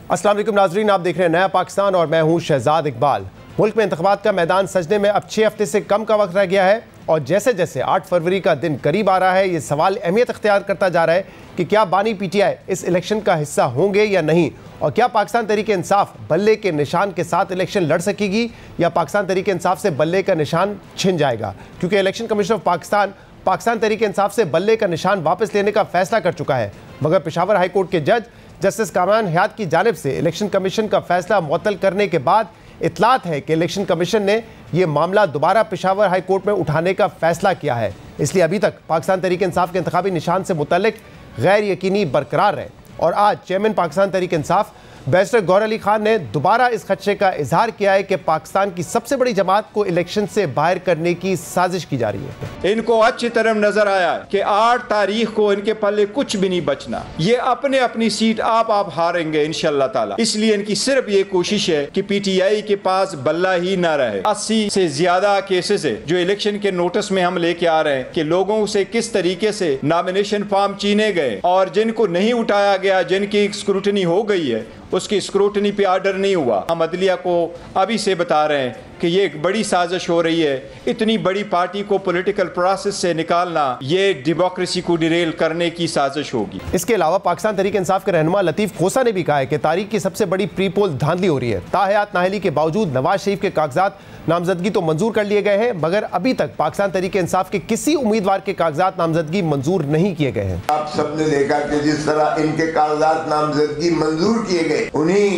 अस्सलाम वालेकुम नाजरीन, आप देख रहे हैं नया पाकिस्तान और मैं हूं शहजाद इकबाल। मुल्क में इंतखाबात का मैदान सजने में अब 6 हफ्ते से कम का वक्त रह गया है और जैसे जैसे 8 फरवरी का दिन करीब आ रहा है, ये सवाल अहमियत अख्तियार करता जा रहा है कि क्या बानी PTI इस इलेक्शन का हिस्सा होंगे या नहीं, और क्या पाकिस्तान तहरीक इंसाफ बल्ले के निशान के साथ इलेक्शन लड़ सकेगी या पाकिस्तान तहरीक इंसाफ से बल्ले का निशान छिन जाएगा। क्योंकि election commission of Pakistan Tehreek Insaf से बल्ले का निशान वापस लेने का फैसला कर चुका है, मगर पेशावर हाई कोर्ट के जज जस्टिस कामरान हयात की जानिब से इलेक्शन कमीशन का फैसला मुअत्तल करने के बाद इतलात है कि इलेक्शन कमीशन ने यह मामला दोबारा पेशावर हाई कोर्ट में उठाने का फैसला किया है। इसलिए अभी तक पाकिस्तान तहरीक इंसाफ के इंतखाबी निशान से मुतल्लिक गैर यकीनी बरकरार है और आज चेयरमैन पाकिस्तान तहरीक इंसाफ बैरिस्टर गौहर अली खान ने दोबारा इस खदशे का इजहार किया है कि पाकिस्तान की सबसे बड़ी जमात को इलेक्शन से बाहर करने की साजिश की जा रही है। इनको अच्छी तरह नजर आया कि 8 तारीख को इनके पल्ले कुछ भी नहीं बचना, ये अपने अपनी सीट आप हारेंगे इंशाअल्लाह ताला। इसलिए इनकी सिर्फ ये कोशिश है कि PTI के पास बल्ला ही ना रहे। 80 से ज्यादा केसेस है जो इलेक्शन के नोटिस में हम लेके आ रहे हैं कि लोगों से किस तरीके से नॉमिनेशन फॉर्म छीने गए और जिनको नहीं उठाया गया, जिनकी स्क्रूटनी हो गई है, उसकी स्क्रूटनी पे ऑर्डर नहीं हुआ। हम अदलिया को अभी से बता रहे हैं कि ये एक बड़ी साजिश हो रही है। इतनी बड़ी पार्टी को पॉलिटिकल प्रोसेस से निकालना ये डेमोक्रेसी को डिरेल करने की साजिश होगी। इसके अलावा पाकिस्तान तहरीक इंसाफ के रहनुमा लतीफ खोसा ने भी कहा है कि तारीख की सबसे बड़ी प्री पोल धांधली हो रही है। ताहयात नाअहली के बावजूद नवाज शरीफ के कागजात नामजदगी तो मंजूर कर लिए गए हैं, मगर अभी तक पाकिस्तान तहरीक इंसाफ के किसी उम्मीदवार के कागजात नामजदगी मंजूर नहीं किए गए हैं। आप सबने देखा कि जिस तरह इनके कागजात नामजदगी मंजूर किए गए, उन्हीं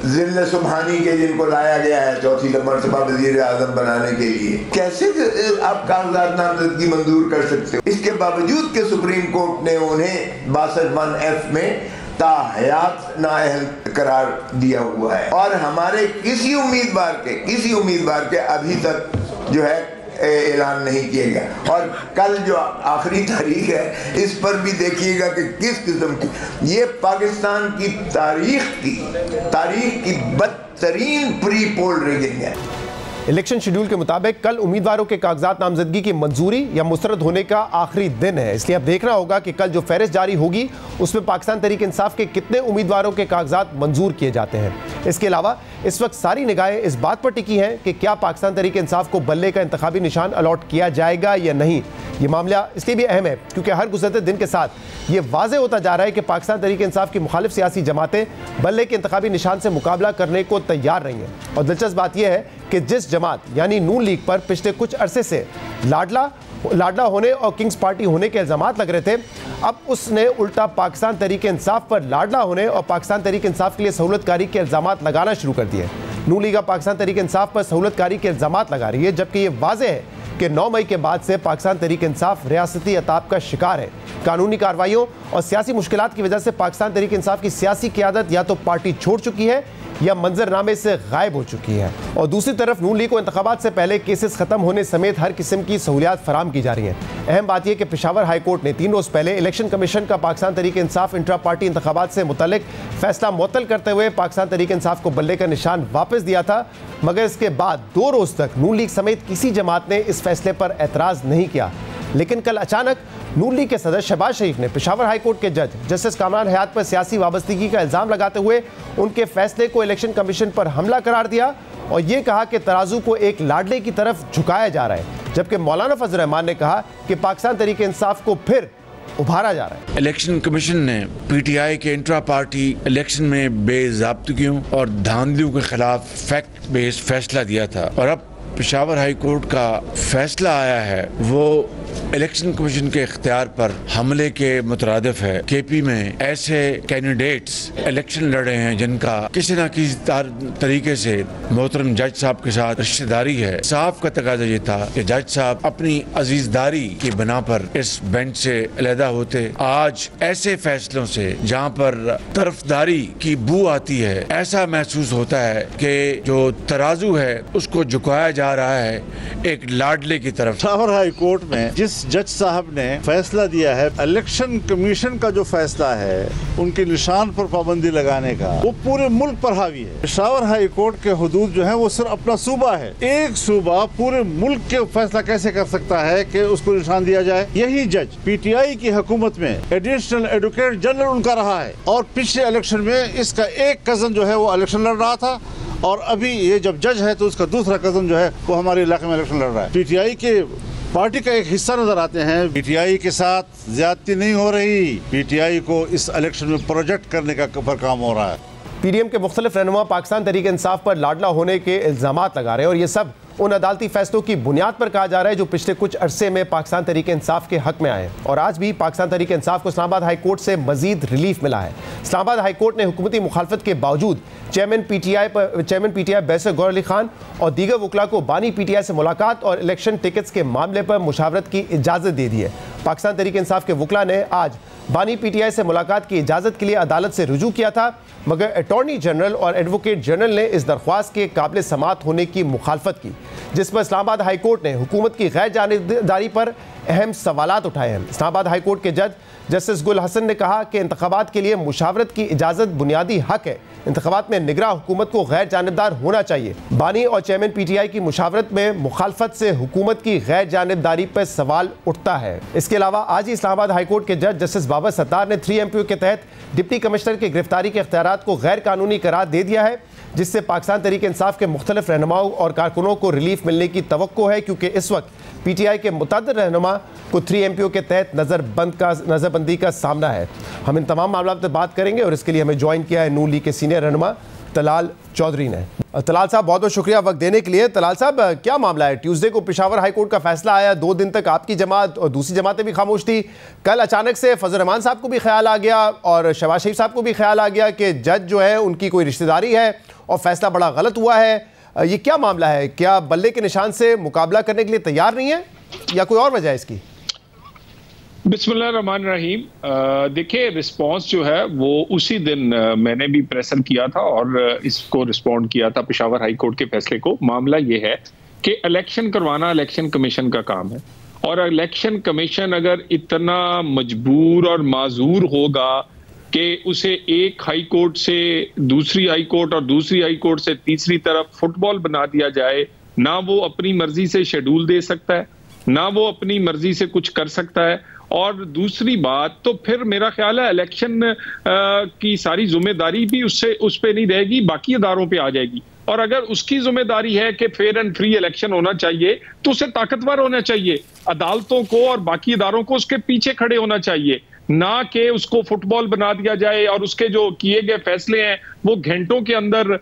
जिले सुबहानी के जिनको लाया गया है चौथी मरतबा वज़ीर आज़म बनाने के लिए, कैसे आप कागजात नामजदगी मंजूर कर सकते हो? इसके बावजूद के सुप्रीम कोर्ट ने उन्हें 62(1)(f) में ताहयात नाअहल करार दिया हुआ है और हमारे किसी उम्मीदवार के अभी तक जो है ऐलान नहीं किया गया। और कल जो आखिरी तारीख है, इस पर भी देखिएगा कि किस किस्म की ये पाकिस्तान की तारीख की बदतरीन प्री पोल रिगिंग है। इलेक्शन शेड्यूल के मुताबिक कल उम्मीदवारों के कागजात नामजदगी की मंजूरी या मुस्तरद होने का आखिरी दिन है। इसलिए अब देखना होगा कि कल जो फहरिस्त जारी होगी उसमें पाकिस्तान तहरीक इंसाफ के कितने उम्मीदवारों के कागजात मंजूर किए जाते हैं। इसके अलावा इस वक्त सारी निगाहें इस बात पर टिकी हैं कि क्या पाकिस्तान तहरीक इंसाफ को बल्ले का इंतखाबी निशान अलॉट किया जाएगा या नहीं। ये मामला इसलिए भी अहम है क्योंकि हर गुजरते दिन के साथ ये वाज़े होता जा रहा है कि पाकिस्तान तहरीक इंसाफ की मुखालिफ सियासी जमातें बल्ले के इंतखाबी निशान से मुकाबला करने को तैयार रही हैं। और दिलचस्प बात यह है कि जिस जमात यानी नून लीग पर पिछले कुछ अरसे से लाडला होने और किंग्स पार्टी होने के इल्ज़ामात लग रहे थे, अब उसने उल्टा पाकिस्तान तहरीक इंसाफ पर लाडला होने और पाकिस्तान तहरीक इंसाफ के लिए सहूलतकारी के इल्ज़ामात लगाना शुरू कर दिए। नून लीग पाकिस्तान तहरीक इंसाफ पर सहूलतकारी के इल्ज़ामात लगा रही है, जबकि ये वाज़े है कि 9 मई के बाद से पाकिस्तान तहरीक इंसाफ रियासती अताब का शिकार है। कानूनी कार्रवाइयों और सियासी मुश्किलात की वजह से पाकिस्तान तहरीक इंसाफ की सियासी क़यादत या तो पार्टी छोड़ चुकी है या मंजरनामे से गायब हो चुकी है। और दूसरी तरफ नून लीग को इंतखाबात से पहले केसेस खत्म होने समेत हर किस्म की सहूलियात फराम की जा रही हैं। अहम बात यह कि पेशावर हाई कोर्ट ने 3 रोज़ पहले इलेक्शन कमीशन का पाकिस्तान तहरीक इंसाफ इंट्रा पार्टी इंतखाबात से मुतल्लिक फैसला मुअत्तल करते हुए पाकिस्तान तहरीक इंसाफ को बल्ले का निशान वापस दिया था, मगर इसके बाद 2 रोज़ तक नून लीग समेत किसी जमात ने इस फैसले पर एतराज़ नहीं किया। लेकिन कल अचानक नून लीग के सदर शहबाज शरीफ ने पेशावर हाई कोर्ट के जज जस्टिस कामरान हयात पर सियासी वाबस्तगी का इल्ज़ाम लगाते हुए उनके फैसले को इलेक्शन कमीशन पर हमला करार दिया और ये कहा कि तराजू को एक लाडले की तरफ झुकाया जा रहा है, जबकि मौलाना फजल रहमान ने कहा कि पाकिस्तान तहरीक इंसाफ को फिर उभारा जा रहा है। इलेक्शन कमीशन ने PTI के इंट्रा पार्टी इलेक्शन में बेज़ाब्तगियों और धांधलियों के खिलाफ फैक्ट बेस्ड फैसला दिया था और अब पेशावर हाई कोर्ट का फैसला आया है वो इलेक्शन कमीशन के इख्तियार पर हमले के मुतरादिफ है। KP में ऐसे कैंडिडेट्स इलेक्शन लड़े हैं जिनका किसी न किसी तरीके से मोहतरम जज साहब के साथ रिश्तेदारी है। साहब का तकाजा ये था कि जज साहब अपनी अजीजदारी की बिना पर इस बेंच से अलहदा होते। आज ऐसे फैसलों से जहाँ पर तरफदारी की बू आती है, ऐसा महसूस होता है कि जो तराजू है उसको झुकाया जा रहा है एक लाडले की तरफ। पेशावर हाई कोर्ट में जिस जज साहब ने फैसला दिया है इलेक्शन कमीशन का जो फैसला है उनके निशान पर पाबंदी लगाने का, वो पूरे मुल्क पर हावी है। पेशावर हाई कोर्ट के हुदूद जो है वो सिर्फ अपना सूबा है। एक सूबा पूरे मुल्क के फैसला कैसे कर सकता है कि उसको निशान दिया जाए? यही जज पीटीआई की हुकूमत में एडिशनल एडवोकेट जनरल उनका रहा है और पिछले इलेक्शन में इसका एक कजन जो है वो इलेक्शन लड़ रहा था और अभी ये जब जज है तो उसका दूसरा कजन जो है वो हमारे इलाके में इलेक्शन लड़ रहा है। पीटीआई के पार्टी का एक हिस्सा नजर आते हैं। पीटीआई के साथ ज्यादती नहीं हो रही, पीटीआई को इस इलेक्शन में प्रोजेक्ट करने का पर काम हो रहा है। पीडीएम के मुख्तलिफ रहनुमा पाकिस्तान तहरीक इंसाफ पर लाडला होने के इल्जामात लगा रहे हैं और ये सब उन अदालती फैसलों की बुनियाद पर कहा जा रहा है जो पिछले कुछ अरसे में पाकिस्तान तहरीक इंसाफ के हक में आए और आज भी पाकिस्तान तहरीक इंसाफ को इस्लामाबाद हाई कोर्ट से मजीद रिलीफ मिला है। इस्लामाबाद हाई कोर्ट ने हुकूमती मुखालफत के बावजूद chairman PTI barrister Gohar Ali Khan और दीगर वकला को बानी पीटीआई से मुलाकात और इलेक्शन टिकट्स के मामले पर मुशावरत की इजाज़त दे दी है। पाकिस्तान तहरीक इंसाफ के वकला ने आज बानी पीटीआई से मुलाकात की इजाज़त के लिए अदालत से रुजू किया था, मगर अटॉर्नी जनरल और एडवोकेट जनरल ने इस दरख्वास्त के काबिल समात होने की मुखालफत की, जिस पर इस्लामाबाद हाई कोर्ट ने हुकूमत की गैर जानिबदारी पर अहम सवालात उठाए हैं। इस्लामाबाद हाई कोर्ट के जज जस्टिस गुल हसन ने कहा कि इंतखाबात के लिए मुशावरत की इजाज़त बुनियादी हक है। इंतखाबात में निगरां हुकूमत को गैर जानिबदार होना चाहिए। बानी और चेयरमैन पीटीआई की मुशावरत में मुखालफत से हुकूमत की गैर जानिबदारी पर सवाल उठता है। इसके अलावा आज ही इस्लामाबाद हाई कोर्ट के जज जस्टिस बाबर सत्तार ने 3 MPO के तहत डिप्टी कमिश्नर की गिरफ्तारी के इख्तियारात को गैर कानूनी करार दे दिया है, जिससे पाकिस्तान तहरीक इंसाफ के मुख्तलिफ रहनुमाओं और कारकुनों को रिलीफ मिलने की तवक्को है, क्योंकि इस वक्त पीटीआई के मुतअद्दिद रहनुमा को 3 MPO के तहत नज़रबंदी का सामना है। हम इन तमाम मामलों पर बात करेंगे और इसके लिए हमें ज्वाइन किया है नून लीग के सीनियर रहनुमा तलाल चौधरी ने। तलाल साहब बहुत बहुत शुक्रिया वक्त देने के लिए। तलाल साहब क्या मामला है? ट्यूसडे को पेशावर हाई कोर्ट का फैसला आया, 2 दिन तक आपकी जमात और दूसरी जमातें भी खामोश थी। कल अचानक से फजल रहमान साहब को भी ख्याल आ गया और शहबाज शरीफ साहब को भी ख्याल आ गया कि जज जो है उनकी कोई रिश्तेदारी है और फैसला बड़ा गलत हुआ है। ये क्या मामला है? क्या बल्ले के निशान से मुकाबला करने के लिए तैयार नहीं है या कोई और वजह है इसकी? बिस्मिल्लाहिर्रहमानिर्रहीम। देखिए, रिस्पांस जो है वो उसी दिन मैंने भी प्रेशर किया था और इसको रिस्पॉन्ड किया था पेशावर हाई कोर्ट के फैसले को। मामला ये है कि इलेक्शन करवाना इलेक्शन कमीशन का काम है और इलेक्शन कमीशन अगर इतना मजबूर और माजूर होगा कि उसे एक हाई कोर्ट से दूसरी हाई कोर्ट और दूसरी हाई कोर्ट से तीसरी तरफ फुटबॉल बना दिया जाए, ना वो अपनी मर्जी से शेड्यूल दे सकता है, ना वो अपनी मर्जी से कुछ कर सकता है। और दूसरी बात तो फिर मेरा ख्याल है इलेक्शन की सारी जिम्मेदारी भी उस पे नहीं रहेगी, बाकी इदारों पे आ जाएगी। और अगर उसकी जिम्मेदारी है कि फेयर एंड फ्री इलेक्शन होना चाहिए तो उसे ताकतवर होना चाहिए, अदालतों को और बाकी इदारों को उसके पीछे खड़े होना चाहिए, ना कि उसको फुटबॉल बना दिया जाए और उसके जो किए गए फैसले हैं वो घंटों के अंदर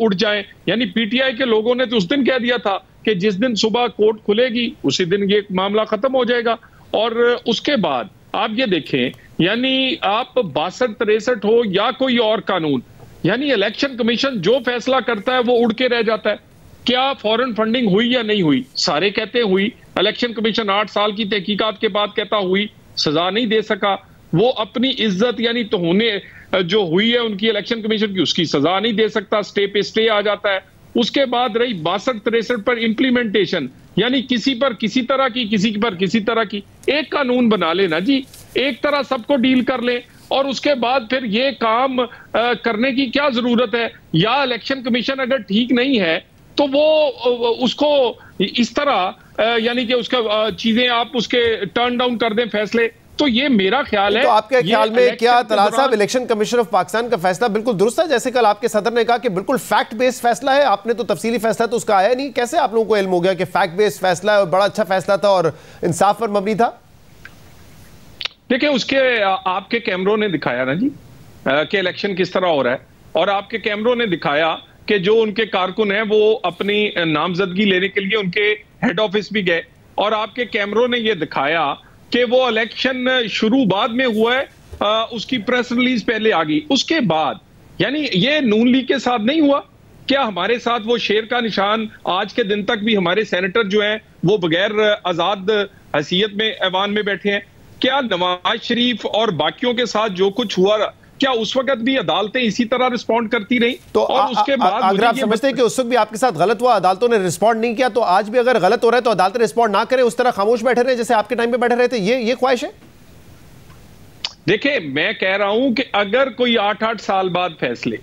उड़ जाएं। यानी पीटीआई के लोगों ने तो उस दिन कह दिया था कि जिस दिन सुबह कोर्ट खुलेगी उसी दिन ये मामला खत्म हो जाएगा। और उसके बाद आप ये देखें, यानी आप 62-63 हो या कोई और कानून, यानी इलेक्शन कमीशन जो फैसला करता है वो उड़ के रह जाता है। क्या फॉरेन फंडिंग हुई या नहीं हुई? सारे कहते हुई। इलेक्शन कमीशन 8 साल की तहकीकात के बाद कहता हुई, सजा नहीं दे सका। वो अपनी इज्जत यानी तौहीन जो हुई है उनकी इलेक्शन कमीशन की, उसकी सजा नहीं दे सकता, स्टे पे स्टे आ जाता है। उसके बाद रही 62-63 पर इम्प्लीमेंटेशन, यानी किसी पर किसी तरह की, किसी पर किसी तरह की। एक कानून बना लेना जी, एक तरह सबको डील कर ले और उसके बाद फिर ये काम करने की क्या जरूरत है? या इलेक्शन कमीशन अगर ठीक नहीं है तो वो उसको इस तरह यानी कि उसका चीजें आप उसके टर्न डाउन कर दें फैसले। तो ये मेरा ख्याल है। तो आपके ख्याल में क्या तलाल साहब इलेक्शन कमीशन ऑफ पाकिस्तान का फैसला बिल्कुल दुरुस्त है? जैसे कल आपके सदर ने कहा कि बिल्कुल फैक्ट बेस्ड फैसला है, आपने तो तफसीली फैसला तो उसका आया नहीं। कैसे आप लोगों को इल्म हो गया कि फैक्ट बेस्ड फैसला है और बड़ा अच्छा फैसला था और इंसाफ पर मबनी था? देखिए, उसके आपके कैमरों ने दिखाया ना जी कि इलेक्शन किस तरह हो रहा है, और आपके कैमरों ने दिखाया कि जो उनके कारकुन हैं वो अपनी नामजदगी लेने के लिए उनके हेड ऑफिस भी गए, और आपके कैमरों ने ये दिखाया कि वो इलेक्शन शुरू बाद में हुआ है, उसकी प्रेस रिलीज पहले आ गई। उसके बाद यानी ये नून लीग के साथ नहीं हुआ क्या? हमारे साथ वो शेर का निशान आज के दिन तक भी हमारे सेनेटर जो हैं वो बगैर आजाद हैसियत में ऐवान में बैठे हैं। क्या नवाज शरीफ और बाकियों के साथ जो कुछ हुआ क्या उस वक्त भी अदालतें इसी तरह रिस्पॉन्ड करती रही? तो और उसके बाद अगर आप समझते हैं कि उस वक्त भी आपके साथ गलत हुआ, अदालतों ने रिस्पॉन्ड नहीं किया, तो आज भी अगर गलत हो रहा है तो अदालतें रिस्पॉन्ड ना करें, उस तरह खामोश बैठे रहे जैसे आपके टाइम पे बैठे रहे थे, ये ख्वाहिश है? देखिए, मैं कह रहा हूं कि अगर कोई 8-8 साल बाद फैसले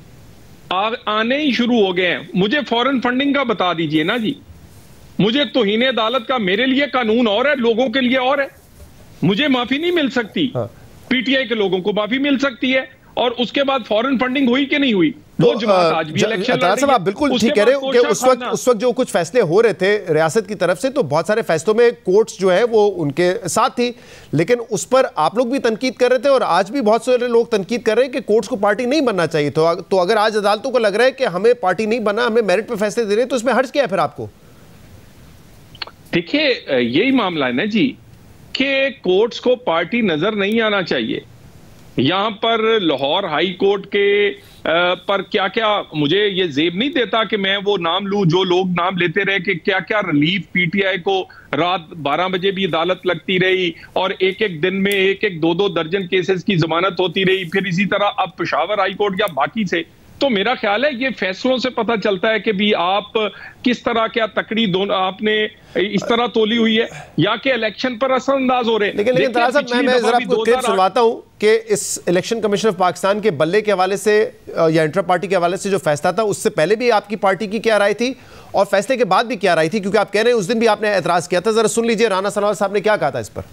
आने ही शुरू हो गए हैं, मुझे फॉरेन फंडिंग का बता दीजिए ना जी। मुझे तौहीन अदालत का, मेरे लिए कानून और है, लोगों के लिए और है। मुझे माफी नहीं मिल सकती, पीटीआई के लोगों को माफी मिल सकती है। और उसके बाद फॉरेन फंडिंग हुई कि नहीं हुई? तो आज भी इलेक्शन लड़ रही है। आप बिल्कुल ठीक कह रहे हो कि उस वक्त जो कुछ फैसले हो रहे थे रियासत की तरफ से, तो बहुत सारे फैसलों में कोर्ट्स जो है वो उनके साथ थी, लेकिन उस पर आप लोग भी तनकीद कर रहे थे और आज भी बहुत सारे लोग तनकीद कर रहे हैं कि कोर्ट्स को पार्टी नहीं बनना चाहिए। तो अगर आज अदालतों को लग रहा है कि हमें पार्टी नहीं बनना, हमें मेरिट पर फैसले दे रहे हैं, तो इसमें हर्ज क्या है फिर आपको? देखिए, यही मामला है ना जी कि कोर्ट्स को पार्टी नजर नहीं आना चाहिए। यहां पर लाहौर हाई कोर्ट के पर क्या क्या, मुझे ये जेब नहीं देता कि मैं वो नाम लूं जो लोग नाम लेते रहे कि क्या क्या रिलीफ पीटीआई को रात 12 बजे भी अदालत लगती रही और एक एक दिन में 1-2 दर्जन केसेस की जमानत होती रही। फिर इसी तरह अब पेशावर हाई कोर्ट या बाकी से, तो मेरा ख्याल है ये फैसलों से पता चलता है कि भी आप किस तरह क्या तकड़ी दोनों आपने इस तरह तोली हुई है या कि इलेक्शन पर असरअंदाज हो रहे हैं। लेकिन तलाल साहब, मैं जरा आपको क्लिप सुनवाता हूं कि इस इलेक्शन कमीशन ऑफ पाकिस्तान के बल्ले के हवाले से या इंट्रा पार्टी के हवाले से जो फैसला था, उससे पहले भी आपकी पार्टी की क्या राय थी और फैसले के बाद भी क्या राय थी, क्योंकि आप कह रहे हैं उस दिन भी आपने एतराज किया था। जरा सुन लीजिए राना सनोवर साहब ने क्या कहा था इस पर।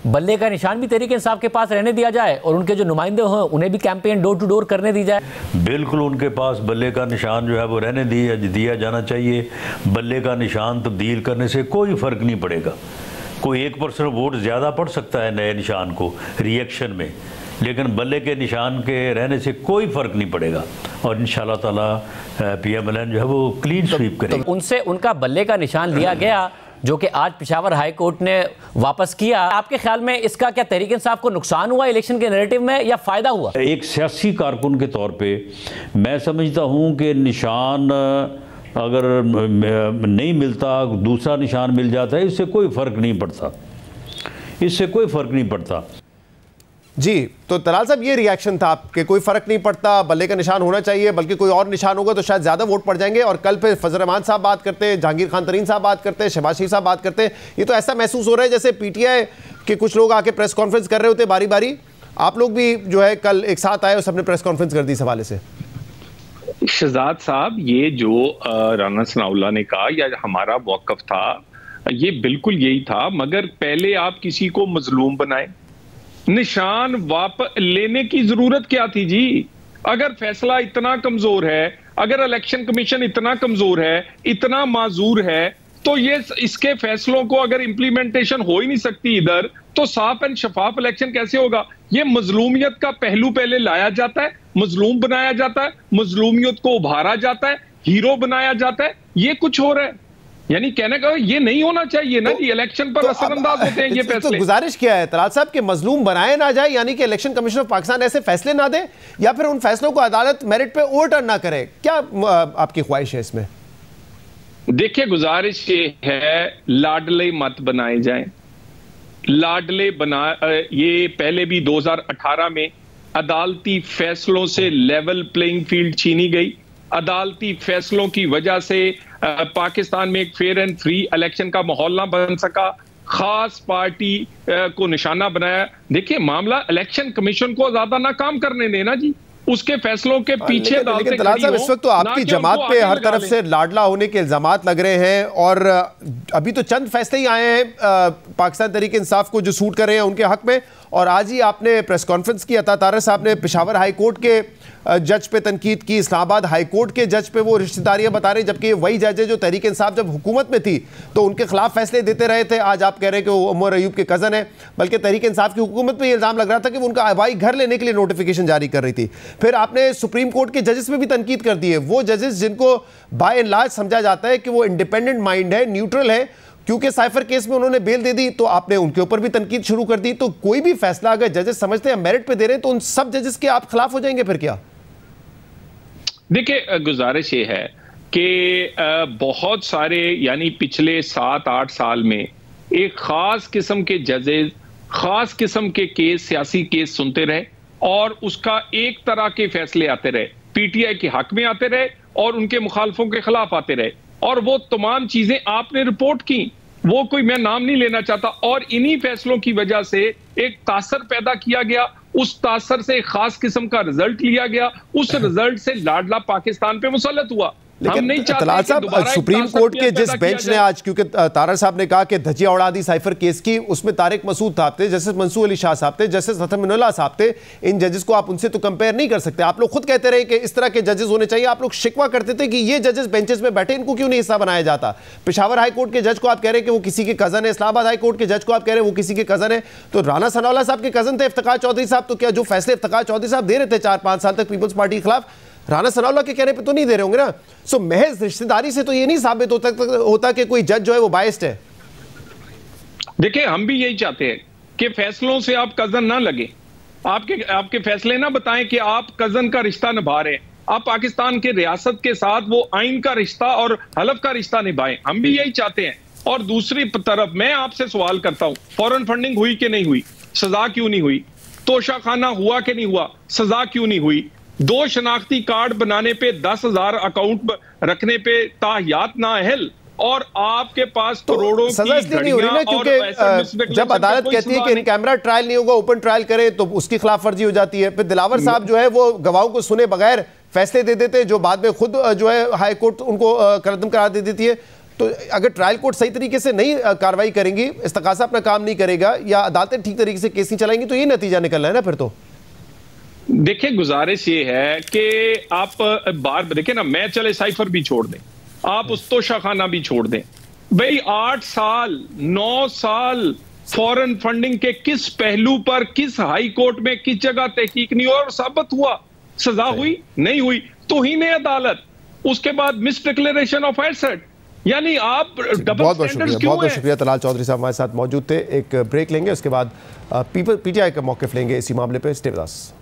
बल्ले का निशान भी तहरीक इंसाफ के पास रहने दिया जाए और उनके जो नुमाइंदे हों उन्हें भी कैंपेन डोर टू डोर करने दी जाए। बिल्कुल उनके पास बल्ले का निशान जो है वो रहने दिया जाना चाहिए। बल्ले का निशान तब्दील करने से कोई फ़र्क नहीं पड़ेगा। कोई 1% वोट ज़्यादा पड़ सकता है नए निशान को रिएक्शन में, लेकिन बल्ले के निशान के रहने से कोई फ़र्क नहीं पड़ेगा और इंशाअल्लाह ताला PMLN जो है वो क्लीन स्वीप करेगी। तो उनसे उनका बल्ले का निशान लिया गया जो कि आज पेशावर हाई कोर्ट ने वापस किया। आपके ख्याल में इसका क्या तहरीक इंसाफ को नुकसान हुआ इलेक्शन के नैरेटिव में या फायदा हुआ? एक सियासी कारकुन के तौर पे मैं समझता हूं कि निशान अगर नहीं मिलता, दूसरा निशान मिल जाता है, इससे कोई फ़र्क नहीं पड़ता, इससे कोई फ़र्क नहीं पड़ता। जी, तो तलाल साहब ये रिएक्शन था आपके, कोई फर्क नहीं पड़ता, बल्ले का निशान होना चाहिए, बल्कि कोई और निशान होगा तो शायद ज्यादा वोट पड़ जाएंगे। और कल फिर फजल रहमान साहब बात करते हैं, जहांगीर खान तरीन साहब बात करते हैं, शहबाज शरीफ साहब बात करते हैं। ये तो ऐसा महसूस हो रहा है जैसे पीटीआई के कुछ लोग आके प्रेस कॉन्फ्रेंस कर रहे होते बारी बारी। आप लोग भी जो है कल एक साथ आए और सबने प्रेस कॉन्फ्रेंस कर दी इस हवाले से। शहजाद साहब, ये जो राना सनाउल्लाह ने कहा या हमारा मौक़िफ़ था, ये बिल्कुल यही था, मगर पहले आप किसी को मजलूम बनाए। निशान वापस लेने की जरूरत क्या थी जी? अगर फैसला इतना कमजोर है, अगर इलेक्शन कमीशन इतना कमजोर है, इतना माजूर है, तो ये इसके फैसलों को अगर इंप्लीमेंटेशन हो ही नहीं सकती इधर, तो साफ एंड शफाफ इलेक्शन कैसे होगा? ये मजलूमियत का पहलू पहले लाया जाता है, मजलूम बनाया जाता है, मजलूमियत को उभारा जाता है, हीरो बनाया जाता है, ये कुछ हो रहा है। यानी कहने का ये नहीं होना चाहिए ना जी, इलेक्शन पर असरअंदाज होते हैं ये फैसले। तो गुजारिश क्या है तलाल साहब कि मजलूम बनाए ना जाए, यानी कि इलेक्शन कमीशन ऑफ पाकिस्तान ऐसे फैसले ना दे या फिर उन फैसलों को अदालत मेरिट पे ओवरटर्न ना करे? क्या आपकी ख्वाहिश है इसमें? देखिए, गुजारिश ये है लाडले मत बनाए जाएं। लाडले ये पहले भी 2018 में अदालती फैसलों से लेवल प्लेइंग फील्ड छीनी गई। अदालती फैसलों की वजह से पाकिस्तान में एक फेयर एंड फ्री इलेक्शन का माहौल ना बन सका, खास पार्टी को निशाना बनाया। देखिए, मामला इलेक्शन कमीशन को ज्यादा ना काम करने देना जी, उसके फैसलों के पीछे लेकिन तलाल साहब, इस वक्त तो आपकी जमात पे हर तरफ से लाडला होने के इल्जामात लग रहे हैं और अभी तो चंद फैसले ही आए हैं पाकिस्तान तहरीक इंसाफ को जो सूट कर रहे हैं उनके हक में, और आज ही आपने प्रेस कॉन्फ्रेंस की, अता तारर साहब ने पेशावर हाई कोर्ट के जज पे तनकीद की, इस्लामाबाद हाई कोर्ट के जज पे वो रिश्तेदारियां बता रहे, जबकि वही जज है जो तहरीक इंसाफ जब हुकूमत में थी तो उनके खिलाफ फैसले देते रहे थे। आज आप कह रहे हैं कि वो उमर अयूब के कज़न है, बल्कि तहरीक इंसाफ की हुकूमत में ये इल्ज़ाम लग रहा था कि वो उनका आबाई घर लेने के लिए नोटिफिकेशन जारी कर रही थी। फिर आपने सुप्रीम कोर्ट के जजेस में भी तनकीद कर दी है, वो जजेस जिनको बाय एंड लार्ज समझा जाता है कि वो इंडिपेंडेंट माइंड है, न्यूट्रल है, क्योंकि साइफर केस में उन्होंने बेल दे दी, तो आपने उनके ऊपर भी तनकीद शुरू कर दी। तो कोई भी फैसला अगर जजेस समझते हैं मेरिट पे दे रहे हैं तो उन सब जजेस के आप खिलाफ हो जाएंगे फिर क्या? देखिए, गुजारिश ये है कि बहुत सारे यानी पिछले 7-8 साल में एक खास किस्म के जजेस, खास किस्म के केस, सियासी केस सुनते रहे और उसका एक तरह के फैसले आते रहे, पीटीआई के हक में आते रहे और उनके मुखालफों के खिलाफ आते रहे, और वो तमाम चीजें आपने रिपोर्ट की, वो कोई मैं नाम नहीं लेना चाहता, और इन्हीं फैसलों की वजह से एक तासर पैदा किया गया, उस तासर से एक खास किस्म का रिजल्ट लिया गया, उस रिजल्ट से लाडला पाकिस्तान पे मुसल्लत हुआ। लेकिन तलाल साहब, सुप्रीम कोर्ट के जिस बेंच ने आज, क्योंकि तारर साहब ने कहा कि धजिया उड़ा दी साइफर केस की, उसमें तारिक मसूद साहब थे, जस्टिस मंसूर अली शाह साहब थे, जस्टिस हसन मिनुल्लाह साहब थे, इन जजेस को आप उनसे तो कंपेयर नहीं कर सकते। आप लोग खुद कहते रहे कि इस तरह के जजेस होने चाहिए, आप लोग शिकवा करते थे कि ये जजेस बेंचेस में बैठे, इनको क्यों नहीं हिस्सा बनाया जाता। पेशावर हाई कोर्ट के जज को आप कह रहे हैं कि वो किसी के कजन है, इस्लामाबाद हाई कोर्ट के जज को आप कह रहे हैं वो किसी के कजन है, तो राना सनाउल्लाह साहब के कजन थे इफ्तिखार चौधरी साहब, तो क्या जो फैसले इफ्तिखार चौधरी साहब दे रहे थे 4-5 साल तक पीपल्स पार्टी के खिलाफ, राना सनाउल्लाह के कहने पे तो नहीं दे रहे होंगे ना। सो महज रिश्तेदारी से तो ये नहीं साबित होता कि कोई जज जो है वो बायस्ड है। देखिए, हम भी यही चाहते हैं कि फैसलों से आप कजन ना लगे, आपके फैसले ना बताएं कि आप कजन का रिश्ता निभा रहे हैं, आप पाकिस्तान के रियासत के साथ वो आइन का रिश्ता और हलफ का रिश्ता निभाएं। हम भी यही चाहते हैं। और दूसरी तरफ मैं आपसे सवाल करता हूं, फॉरेन फंडिंग हुई कि नहीं हुई, सजा क्यों नहीं हुई, तोशाखाना हुआ कि नहीं हुआ, सजा क्यों नहीं हुई, 2 शनाख्ती कार्ड बनाने पे 10,000 अकाउंट रखने पे ताहियात नाअहल, और आपके पास करोड़ों सजा इसलिए नहीं हो रही ना क्योंकि जब अदालत कहती है कि इन कैमरा ट्रायल नहीं होगा, ओपन ट्रायल करे, तो उसकी खिलाफ वर्जी हो जाती है। फिर दिलावर साहब जो है वो गवाहों को सुने बगैर फैसले दे देते हैं, जो बाद में खुद जो है हाई कोर्ट उनको करदम करार दे देती है। तो अगर ट्रायल कोर्ट सही तरीके से नहीं कार्रवाई करेंगी, इस्तकासा अपना काम नहीं करेगा, या अदालतें ठीक तरीके से केस नहीं चलाएंगी, तो ये नतीजा निकलना है ना फिर तो। देखिए, गुजारिश ये है कि आप बार देखिए ना, मैं चले साइफर भी छोड़ दें, आप उस तोशाखाना भी छोड़ दें, भाई 8 साल 9 साल फॉरेन फंडिंग के किस पहलू पर, किस हाई कोर्ट में किस जगह तहकीक नहीं हुआ और साबित हुआ, सजा हुई नहीं हुई, तौहीन अदालत, उसके बाद मिस डिक्लेरेशन ऑफ एसेट, यानी आप डबल स्टैंडर्ड्स क्यों हैं? बहुत शुक्रिया। तलाल चौधरी साहब हमारे साथ मौजूद थे। एक ब्रेक लेंगे, उसके बाद पीटीआई का मौक़िफ़ लेंगे इसी मामले पे। Stay with us.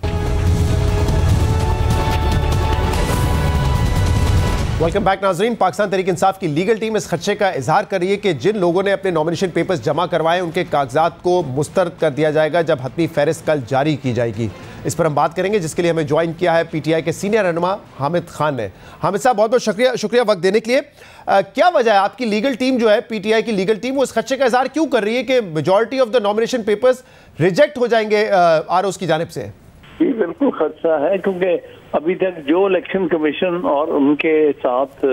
Welcome back नाजरीन। पाकिस्तान तहरीक इंसाफ की लीगल टीम इस खदशे का इजहार कर रही है कि जिन लोगों ने अपने नॉमिनेशन पेपर्स जमा करवाए उनके कागजात को मुस्तरद कर दिया जाएगा जब हतमी फहरिस्त कल जारी की जाएगी। इस पर हम बात करेंगे, जिसके लिए हमें ज्वाइन किया है पीटीआई के सीनियर रहनुमा हामिद खान ने। हामिद साहब, बहुत बहुत शुक्रिया वक्त देने के लिए। क्या वजह है आपकी लीगल टीम जो है, पीटीआई की लीगल टीम, वो इस खदशे का इजहार क्यों कर रही है कि majority of the nomination papers reject हो जाएंगे आरओस की जानिब से? ये बिल्कुल खदशा है, क्योंकि अभी तक जो इलेक्शन कमीशन और उनके साथ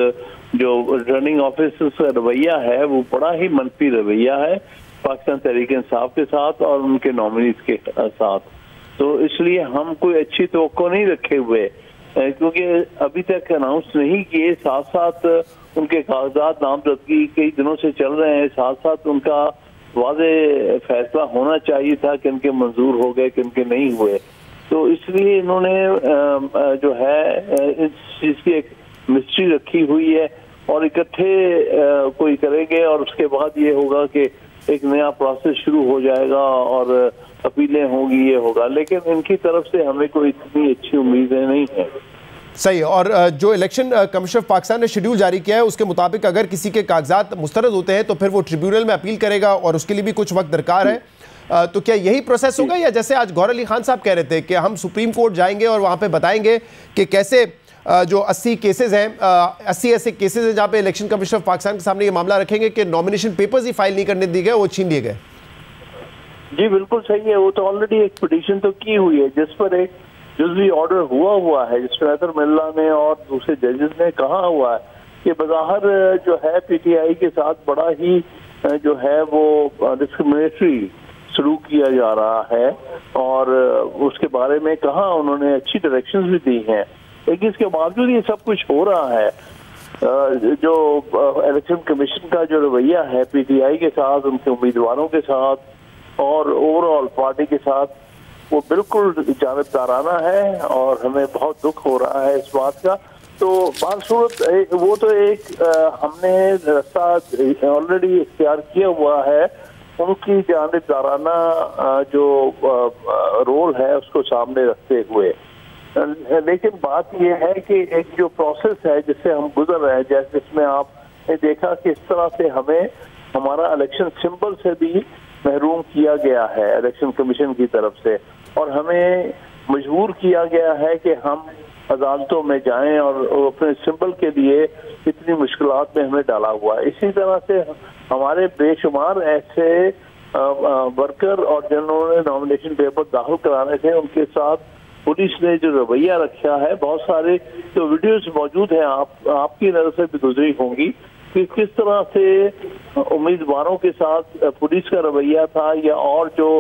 जो रनिंग ऑफिसर्स का रवैया है वो बड़ा ही मनफी रवैया है पाकिस्तान तहरीक इंसाफ के साथ और उनके नॉमिनीज के साथ। तो इसलिए हम कोई अच्छी तवक्को नहीं रखे हुए, क्योंकि अभी तक अनाउंस नहीं किए, साथ साथ उनके कागजात नामजदगी कई दिनों से चल रहे हैं, साथ साथ उनका वाज़ेह फैसला होना चाहिए था कि इनके मंजूर हो गए कि इनके नहीं हुए। तो इसलिए इन्होंने जो है इस चीज की एक मिस्ट्री रखी हुई है और इकट्ठे कोई करेंगे और उसके बाद ये होगा कि एक नया प्रोसेस शुरू हो जाएगा और अपीलें होंगी, ये होगा। लेकिन इनकी तरफ से हमें कोई इतनी अच्छी उम्मीदें नहीं है। सही है। और जो इलेक्शन कमीशन ऑफ पाकिस्तान ने शेड्यूल जारी किया है उसके मुताबिक अगर किसी के कागजात मुस्तरद होते हैं तो फिर वो ट्रिब्यूनल में अपील करेगा और उसके लिए भी कुछ वक्त दरकार है। तो क्या यही प्रोसेस होगा, या जैसे आज गौहर अली खान साहब कह रहे थे कि हम सुप्रीम कोर्ट जाएंगे और वहाँ पे बताएंगे कि कैसे जो 80 केसेस हैं, 80 ऐसे केसेस हैं जहाँ पे इलेक्शन कमीशन ऑफ पाकिस्तान के सामने ये मामला रखेंगे कि नॉमिनेशन पेपर्स ही फाइल नहीं करने दिए गए, वो छीन लिए गए? जी बिल्कुल सही है। वो तो ऑलरेडी एक पिटीशन तो की हुई है जिस पर एक जुज़वी ऑर्डर हुआ है, जिसमें अतर मिल्ला ने और दूसरे जजेस ने कहा हुआ है कि बज़ाहिर जो है पीटीआई के साथ बड़ा ही जो है वो डिस्क्रिमिनेटरी सलूक किया जा रहा है और उसके बारे में कहा, उन्होंने अच्छी डायरेक्शंस भी दी हैं। लेकिन इसके बावजूद ये सब कुछ हो रहा है। जो इलेक्शन कमीशन का जो रवैया है पीटीआई के साथ, उनके उम्मीदवारों के साथ और ओवरऑल पार्टी के साथ, वो बिल्कुल जानिबदाराना है और हमें बहुत दुख हो रहा है इस बात का। तो बासूरत वो तो एक हमने रास्ता ऑलरेडी इख्तियार किया हुआ है, उनकी जानिबदाराना जो रोल है उसको सामने रखते हुए। लेकिन बात यह है कि एक जो प्रोसेस है जिससे हम गुजर रहे हैं, जैसे जिसमें आपने देखा कि इस तरह से हमें हमारा इलेक्शन सिंबल से भी महरूम किया गया है इलेक्शन कमीशन की तरफ से, और हमें मजबूर किया गया है कि हम अदालतों में जाएं और अपने सिंबल के लिए इतनी मुश्किलात में हमें डाला हुआ है। इसी तरह से हमारे बेशुमार ऐसे वर्कर और जिन्होंने नॉमिनेशन पेपर दाखिल कराने थे, उनके साथ पुलिस ने जो रवैया रखा है, बहुत सारे तो वीडियोस मौजूद हैं, आपकी नजर से भी गुजरी होंगी कि किस तरह से उम्मीदवारों के साथ पुलिस का रवैया था या और जो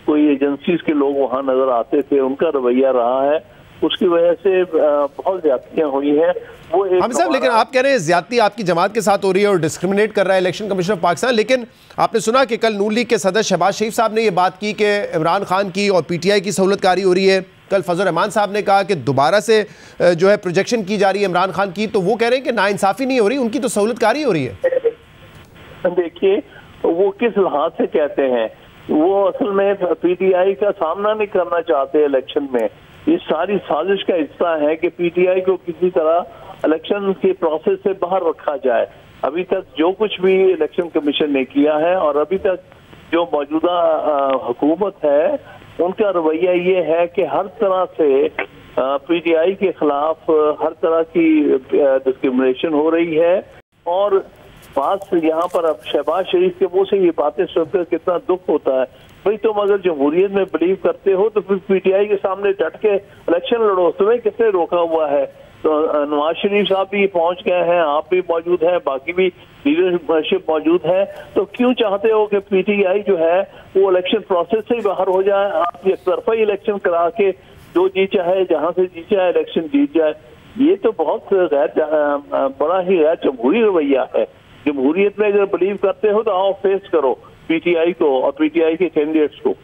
कोई एजेंसीज के लोग वहां नजर आते थे उनका रवैया रहा है। उसकी वजह से बहुत ज्यादतियां हुई हैं। वो हम साहब, लेकिन आप कह रहे हैं ज्यादती आपकी जमात के साथ हो रही है और डिस्क्रिमिनेट कर रहा है इलेक्शन कमीशन ऑफ पाकिस्तान, लेकिन आपने सुना कि कल नून लीग के सदर शहबाज शरीफ साहब ने ये बात की कि इमरान खान की और पीटीआई की सहूलतकारी हो रही है। कल फजल रहमान साहब ने कहा कि दोबारा से जो है प्रोजेक्शन की जा रही है इमरान खान की, तो वो कह रहे हैं कि नाइंसाफी नहीं हो रही, उनकी तो सहूलतकारी हो रही है। देखिए वो किस लिहाज से कहते हैं, वो असल में पीटीआई का सामना नहीं करना चाहते इलेक्शन में। ये सारी साजिश का हिस्सा है कि पीटीआई को किसी तरह इलेक्शन के प्रोसेस से बाहर रखा जाए। अभी तक जो कुछ भी इलेक्शन कमीशन ने किया है और अभी तक जो मौजूदा हुकूमत है, उनका रवैया ये है कि हर तरह से पीटीआई के खिलाफ हर तरह की डिस्क्रिमिनेशन हो रही है। और बात यहाँ पर अब शहबाज शरीफ के मुंह से ये बातें सुनकर कितना दुख होता है। भाई तुम अगर जमहूरियत में बिलीव करते हो तो फिर पीटीआई के सामने डट के इलेक्शन लड़ो, तुम्हें किसने रोका हुआ है? तो नवाज शरीफ साहब भी पहुंच गए हैं, आप भी मौजूद हैं, बाकी भी लीडरशिप मौजूद है, तो क्यों चाहते हो कि पीटीआई जो है वो इलेक्शन प्रोसेस से ही बाहर हो जाए? आप एक तरफा ही इलेक्शन करा के जो जी चाहे जहां से जी चाहे इलेक्शन जीत जाए, ये तो बहुत बड़ा ही गैर जमहूरी रवैया है। जमहूरियत में अगर बिलीव करते हो तो आओ फेस करो पीटीआई को और पीटीआई के कैंडिडेट्स को।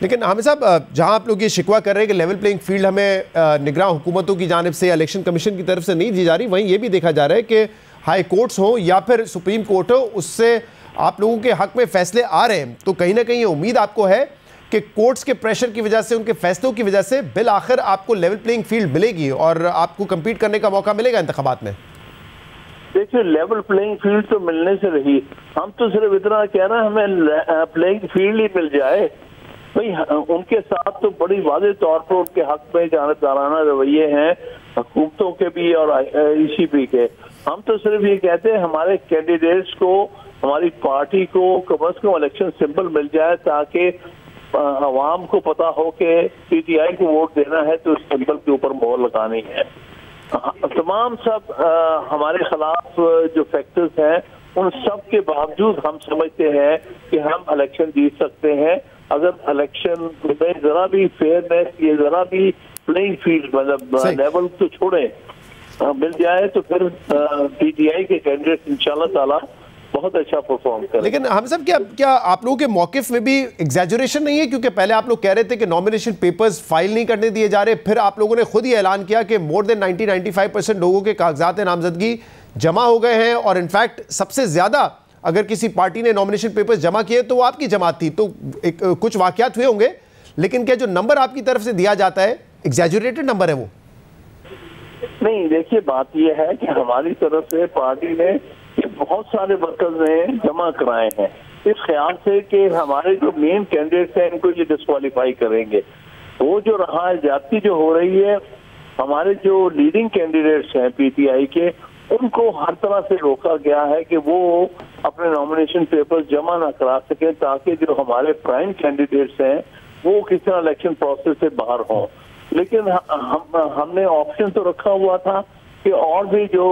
लेकिन हामिद साहब, जहां आप लोग ये शिकवा कर रहे हैं कि लेवल प्लेइंग फील्ड हमें निगरान हुकूमतों की जानिब से इलेक्शन कमीशन की तरफ से नहीं दी जा रही, वहीं ये भी देखा जा रहा है कि हाई कोर्ट्स हो या फिर सुप्रीम कोर्ट हो, उससे आप लोगों के हक में फैसले आ रहे हैं। तो कहीं ना कहीं ये उम्मीद आपको है कि कोर्ट्स के प्रेशर की वजह से, उनके फैसलों की वजह से बिल आखिर आपको लेवल प्लेइंग फील्ड मिलेगी और आपको कम्पीट करने का मौका मिलेगा इंतखाबात में? देखिए लेवल प्लेइंग फील्ड तो मिलने से रही, हम तो सिर्फ इतना कह रहे हैं हमें प्लेइंग फील्ड ही मिल जाए। भाई उनके साथ तो बड़ी वाज़ेह तौर पर उनके हक में जानबदाराना रवैये हैं हुकूमतों के भी और ईसीपी के। हम तो सिर्फ ये कहते हैं हमारे कैंडिडेट्स को, हमारी पार्टी को कम से कम इलेक्शन सिंबल मिल जाए ताकि आवाम को पता हो कि पीटीआई को वोट देना है तो इस सिंबल के ऊपर मोहर लगानी है। तमाम सब हमारे खिलाफ जो फैक्टर्स हैं उन सब के बावजूद हम समझते हैं कि हम इलेक्शन जीत सकते हैं अगर इलेक्शन में जरा भी फेयरनेस, ये जरा भी प्लेइंग फील्ड मतलब लेवल तो छोड़े मिल जाए तो फिर पीटीआई के कैंडिडेट इंशाल्लाह ताला बहुत अच्छा परफॉर्म करें। लेकिन हम सब क्या आप लोगों के मौकिफ में भी एग्जैजुरेशन नहीं है? क्योंकि पहले आप लोग कह रहे थे कि नॉमिनेशन पेपर्स फाइल नहीं करने दिए जा रहे, फिर आप लोगों ने खुद ही ऐलान किया कि मोर देन 90-95% लोगों के कागजात नामजदगी जमा हो गए हैं और इनफैक्ट सबसे ज्यादा अगर किसी पार्टी ने नॉमिनेशन पेपर्स जमा किए तो वो आपकी जमात थी। तो कुछ वाकयात हुए होंगे, लेकिन क्या जो नंबर आपकी तरफ से दिया जाता है एग्जैजुरेटेड नंबर है वो? नहीं, देखिए बात यह है कि हमारी तरफ से पार्टी ने बहुत सारे वर्कर्स ने जमा कराए हैं इस ख्याल से कि हमारे जो मेन कैंडिडेट्स हैं इनको ये डिस्क्वालीफाई करेंगे। वो जो रहा है ज्यादती जो हो रही है, हमारे जो लीडिंग कैंडिडेट्स हैं पीटीआई के, उनको हर तरह से रोका गया है कि वो अपने नॉमिनेशन पेपर्स जमा ना करा सकें ताकि जो हमारे प्राइम कैंडिडेट्स हैं वो किसी तरह इलेक्शन प्रोसेस से बाहर हों। लेकिन हमने ऑप्शन तो रखा हुआ था कि और भी जो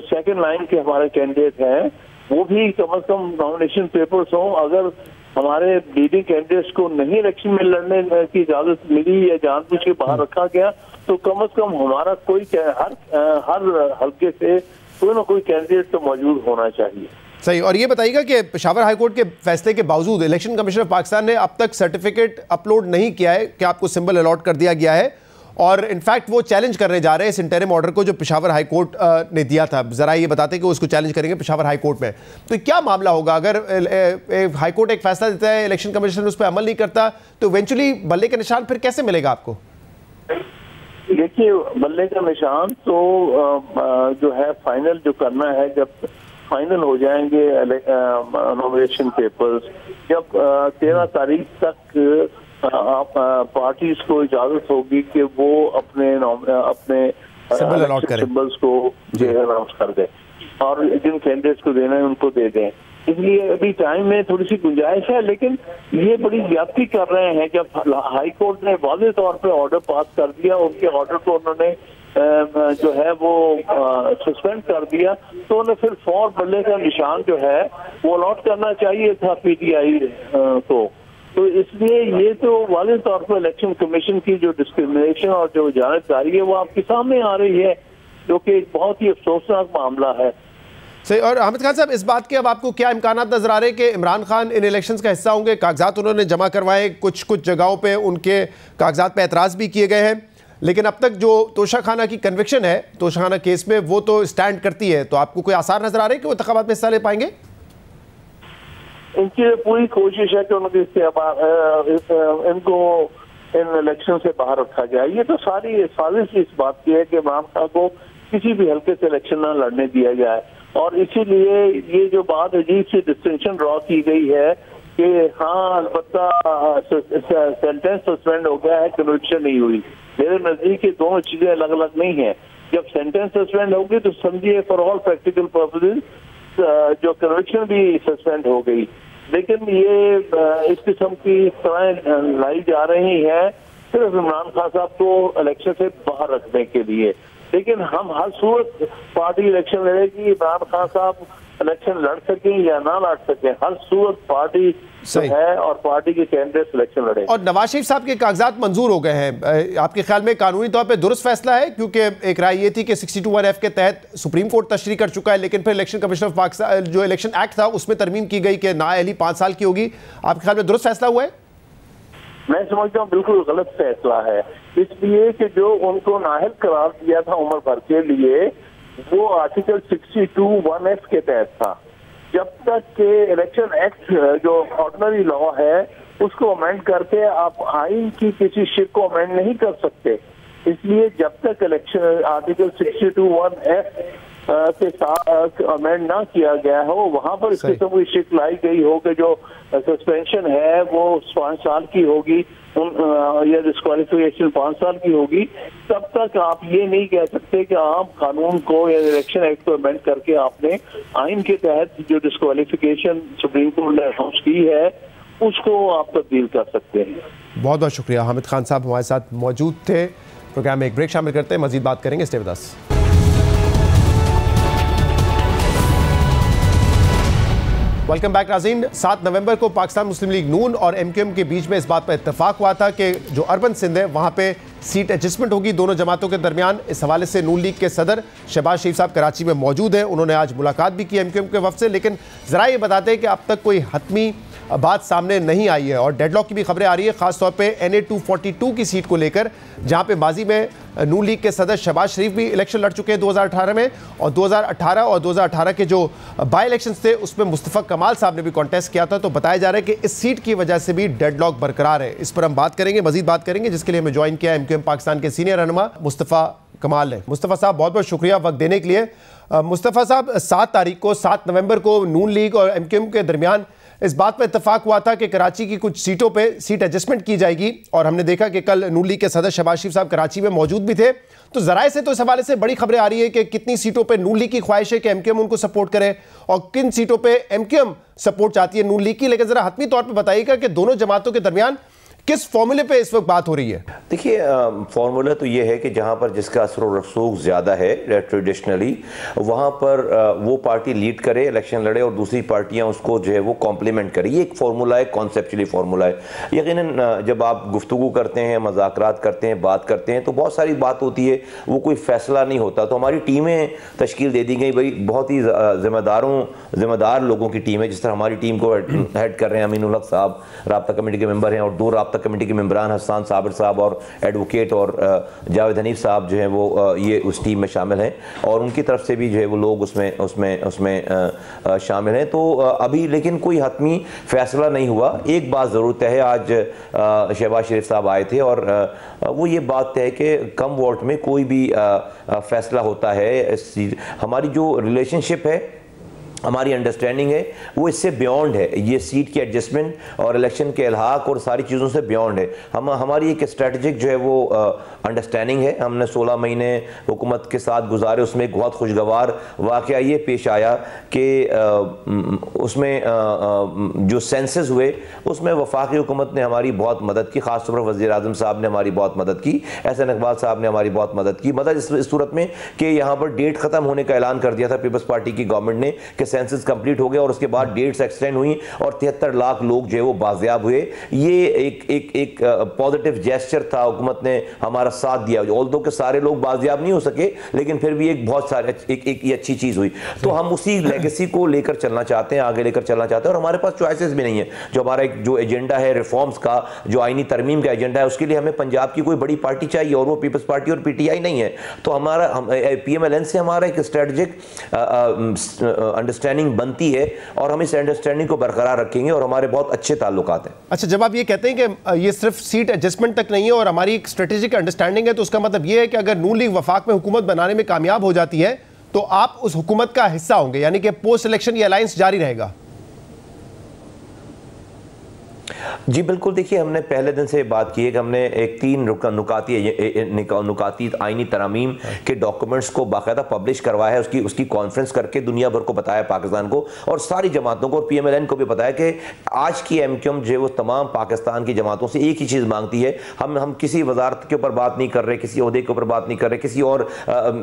सेकंड लाइन के हमारे कैंडिडेट हैं वो भी कम से कम नॉमिनेशन पेपर्स हों। अगर हमारे लीडिंग कैंडिडेट्स को नहीं इलेक्शन में लड़ने की इजाजत मिली या जानबूझ के बाहर रखा गया तो कम से कम हमारा कोई हर हल्के से कोई ना कोई कैंडिडेट तो मौजूद होना चाहिए। सही। और ये बताइएगा कि पेशावर हाईकोर्ट के फैसले के बावजूद इलेक्शन कमीशन ऑफ पाकिस्तान ने अब तक सर्टिफिकेट अपलोड नहीं किया है कि आपको सिंबल अलॉट कर दिया गया है, और इनफैक्ट वो चैलेंज करने जा रहे हैं इस इंटरिम ऑर्डर को जो पेशावर हाई कोर्ट ने दिया था। जरा ये बताते हैं कि वो उसको चैलेंज करेंगे पेशावर हाई कोर्ट में। तो क्या मामला होगा अगर हाई कोर्ट एक फैसला देता है, इलेक्शन कमीशन उस पर अमल नहीं करता, तो इवेंचुअली बल्ले का निशान फिर कैसे मिलेगा आपको? देखिए बल्ले का निशान तो जो है फाइनल जो करना है, जब फाइनल हो जाएंगे नॉमिनेशन पेपर्स, जब 13 तारीख तक पार्टीज को इजाजत होगी कि वो अपने सिंबल्स को जो अनाउंस कर दें और जिन कैंडिडेट्स को देना है उनको दे दें। इसलिए अभी टाइम में थोड़ी सी गुंजाइश है, लेकिन ये बड़ी ज्यादती कर रहे हैं। जब हाई कोर्ट ने वाज़ेह तौर पे ऑर्डर पास कर दिया, उनके ऑर्डर को उन्होंने जो है वो सस्पेंड कर दिया, तो उन्हें फिर फौर बल्ले का निशान जो है वो अलॉट करना चाहिए था पीटीआई को। तो इसलिए ये तो वाज़ेह तौर पर इलेक्शन कमीशन की जो डिस्क्रिमिनेशन और जो जानकारी है वो आपके सामने आ रही है, जो कि एक बहुत ही अफसोसनाक मामला है। सही। और हामिद खान साहब, इस बात के अब आपको क्या इम्कान नजर आ रहे हैं कि इमरान खान इन इलेक्शंस का हिस्सा होंगे? कागजात उन्होंने जमा करवाए, कुछ जगहों पे उनके कागजात पे एतराज़ भी किए गए हैं, लेकिन अब तक जो तोशाखाना की कन्विक्शन है तोशाखाना केस में वो तो स्टैंड करती है। तो आपको कोई आसार नजर आ रहे हैं कि वो इंतखाबात में हिस्सा ले पाएंगे? इनकी पूरी कोशिश है कि उनकी इनको इन इलेक्शन से बाहर रखा जाए। ये तो सारी साजिश इस बात की है कि इमरान खान को किसी भी हल्के से इलेक्शन न लड़ने दिया जाए, और इसीलिए ये जो बात अजीब सी डिस्टिंक्शन ड्रॉ की गई है कि हाँ अलबत्ता सेंटेंस सस्पेंड हो गया है, कन्विक्शन नहीं हुई। मेरे नजदीक ये दोनों चीजें अलग अलग नहीं है। जब सेंटेंस सस्पेंड होगी तो समझिए फॉर ऑल प्रैक्टिकल पर्पसेस जो कन्विक्शन भी सस्पेंड हो गई, लेकिन ये इस किस्म की तरह लाई जा रही है सिर्फ इमरान खान साहब को इलेक्शन से बाहर रखने के लिए। लेकिन हम हर सूरत पार्टी इलेक्शन लड़ेगी, इमरान खान साहब इलेक्शन लड़ सकें या ना लड़ सकें, हर सूरत पार्टी है और पार्टी के कैंडिडेट इलेक्शन लड़े। और नवाज शरीफ साहब के कागजात मंजूर हो गए हैं, आपके ख्याल में कानूनी तौर पे दुरुस्त फैसला है? क्योंकि एक राय ये थी कि 62(1)(f) के तहत सुप्रीम कोर्ट तशरीह कर चुका है, लेकिन फिर इलेक्शन कमीशन ऑफ पाकिस्तान जो इलेक्शन एक्ट था उसमें तरमीम की गई कि नाअहली 5 साल की होगी। आपके ख्याल में दुरुस्त फैसला हुआ है? मैं समझता हूँ बिल्कुल गलत फैसला है, इसलिए कि जो उनको नाअहल करार दिया था उम्र भर के लिए वो आर्टिकल 62(1)(f) के तहत था। जब तक के इलेक्शन एक्ट जो ऑर्डिनरी लॉ है उसको अमेंड करके आप आइन की किसी शिक को अमेंड नहीं कर सकते। इसलिए जब तक इलेक्शन आर्टिकल 62(1)(f) के साथ अमेंड ना किया गया हो, वहां पर इस किस्म की शिक लाई गई हो कि जो सस्पेंशन है वो 5 साल की होगी या डिस्क्वालिफिकेशन 5 साल की होगी, तब तक आप ये नहीं कह सकते कि आप कानून को या इलेक्शन एक्ट को अमेंड करके आपने आइन के तहत जो डिस्क्वालिफिकेशन सुप्रीम कोर्ट ने अनाउंस की है उसको आप तब्दील कर सकते हैं। बहुत बहुत शुक्रिया। हामिद खान साहब हमारे साथ मौजूद थे। प्रोग्राम में एक ब्रेक शामिल करते हैं, मजीद बात करेंगे। Stay with us. Welcome back नाज़रीन। 7 नवंबर को पाकिस्तान मुस्लिम लीग नून और एमक्यूएम के बीच में इस बात पर इत्तेफाक हुआ था कि जो अर्बन सिंध है वहाँ पे सीट एडजस्टमेंट होगी दोनों जमातों के दरमियान। इस हवाले से नून लीग के सदर शहबाज शरीफ साहब कराची में मौजूद हैं। उन्होंने आज मुलाकात भी की एमक्यूएम के वफ़द से, लेकिन ज़रा ये बताते हैं कि अब तक कोई हतमी बात सामने नहीं आई है और डेडलॉक की भी खबरें आ रही है, खासतौर पे NA 242 की सीट को लेकर, जहां पे माजी में नून लीग के सदर शहबाज शरीफ भी इलेक्शन लड़ चुके हैं 2018 में, और 2018 के जो बाई इलेक्शंस थे उसमें मुस्तफ़ा कमाल साहब ने भी कॉन्टेस्ट किया था। तो बताया जा रहा है कि इस सीट की वजह से भी डेडलॉक बरकरार है। इस पर हम बात करेंगे, मजीद बात करेंगे, जिसके लिए हमें ज्वाइन किया एमक्यूएम पाकिस्तान के सीनियर रहनुमा मुस्तफ़ा कमाल ने। मुस्तफ़ा साहब बहुत बहुत शुक्रिया वक्त देने के लिए। मुस्तफ़ा साहब, 7 नवंबर को नून लीग और एमक्यूएम के दरमियान इस बात पर इत्तेफाक हुआ था कि कराची की कुछ सीटों पे सीट एडजस्टमेंट की जाएगी, और हमने देखा कि कल नून लीग के सदर शहबाज शरीफ साहब कराची में मौजूद भी थे। तो जराए से तो इस हवाले से बड़ी खबरें आ रही है कि कितनी सीटों पे नून लीग की ख्वाहिश है कि एमक्यूएम उनको सपोर्ट करे और किन सीटों पे एमक्यूएम सपोर्ट चाहती है नून लीग की। लेकिन जरा हतमी तौर पर बताइएगा कि दोनों जमातों के दरमियान किस फॉर्मूले पे इस वक्त बात हो रही है? देखिए, फॉर्मूला तो ये है कि जहाँ पर जिसका असर व रसूख ज़्यादा है ट्रेडिशनली, वहाँ पर वो पार्टी लीड करे, इलेक्शन लड़े और दूसरी पार्टियाँ उसको जो है वो कॉम्प्लीमेंट करे। ये एक फार्मूला है, कॉन्सेप्चुअली फार्मूला है। यकीनन जब आप गुफ्तगू करते हैं, मज़ाकरात करते हैं, बात करते हैं, तो बहुत सारी बात होती है, वो कोई फ़ैसला नहीं होता। तो हमारी टीमें तश्कील दे दी गई, भाई बहुत ही ज़िम्मेदार लोगों की टीम है। जिस तरह हमारी टीम को हेड कर रहे हैं अमीनुल हक साहब, राब्ता कमेटी के मेंबर हैं, और 2 राब्ता कमेटी के मेंबरान हसन साबिर साहब और एडवोकेट और जावेद हनीफ साहब जो हैं वो ये उस टीम में शामिल हैं, और उनकी तरफ से भी जो है वो लोग उसमें शामिल हैं। तो अभी लेकिन कोई हतमी फैसला नहीं हुआ। एक बात ज़रूर तय है, आज शहबाज शरीफ साहब आए थे और वो ये बात तय है कि कम वोट में कोई भी फैसला होता है। हमारी जो रिलेशनशिप है हमारी अंडरस्टैंडिंग है वो इससे बियॉन्ड है, ये सीट की एडजस्टमेंट और इलेक्शन के इल्हाक और सारी चीज़ों से बियॉन्ड है। हमारी एक स्ट्रेटजिक जो है वो अंडरस्टैंडिंग है। हमने 16 महीने हुकूमत के साथ गुजारे, उसमें एक बहुत खुशगवार वाक़या ये पेश आया कि उसमें जो सेंसस हुए उसमें वफाकी हुकूमत ने हमारी बहुत मदद की, ख़ासतौर पर वज़ीर आज़म साहब ने हमारी बहुत मदद की, एहसन इकबाल साहब ने हमारी बहुत मदद की। मदद इस सूरत में कि यहाँ पर डेट ख़त्म होने का ऐलान कर दिया था पीपल्स पार्टी की गवर्नमेंट ने कि सेंसस कंप्लीट हो गया और उसके बाद डेट्स एक्सटेंड हुई और 73 लाख लोग जो है वो बाजियाब हुए। ये एक पॉजिटिव जेस्चर था, हुकूमत ने हमारा साथ दिया। ऑल्दो के सारे लोग बाजियाब नहीं हो सके लेकिन फिर भी एक बहुत सारे एक अच्छी चीज़ हुई। तो हम उसी लेगेसी को लेकर चलना चाहते हैं, आगे लेकर चलना चाहते हैं और हमारे पास चॉइसेस भी नहीं है। जो हमारा एक जो एजेंडा है रिफॉर्म्स का, जो आईनी तरमीम का एजेंडा है, उसके लिए हमें पंजाब की कोई बड़ी पार्टी चाहिए और वो पीपल्स पार्टी और PTI नहीं है। तो हमारा PMLN से हमारा एक स्ट्रेटजिक अंडरस्टैंडिंग बनती है और हम इस अंडरस्टैंडिंग को बरकरार रखेंगे और हमारे बहुत अच्छे ताल्लुकात हैं। अच्छा, जब आप ये कहते हैं कि ये सिर्फ सीट एडजस्टमेंट तक नहीं है और हमारी एक स्ट्रेटेजिक अंडरस्टैंडिंग है, तो उसका मतलब ये है कि अगर नून लीग वफाक में हुकूमत बनाने में कामयाब हो जाती है तो आप उस हुकूमत का हिस्सा होंगे, यानी कि पोस्ट इलेक्शन ये अलायंस जारी रहेगा? जी बिल्कुल। देखिए, हमने पहले दिन से बात की है कि हमने एक 3 नुकाती आईनी तरामीम के डॉक्यूमेंट्स को बाकायदा पब्लिश करवाया है, उसकी कॉन्फ्रेंस करके दुनिया भर को बताया, पाकिस्तान को और सारी जमातों को और PMLN को भी बताया कि आज की MQM जो है वो तमाम पाकिस्तान की जमातों से एक ही चीज़ मांगती है। हम किसी वजारत के ऊपर बात नहीं कर रहे, किसी ओहदे के ऊपर बात नहीं कर रहे, किसी और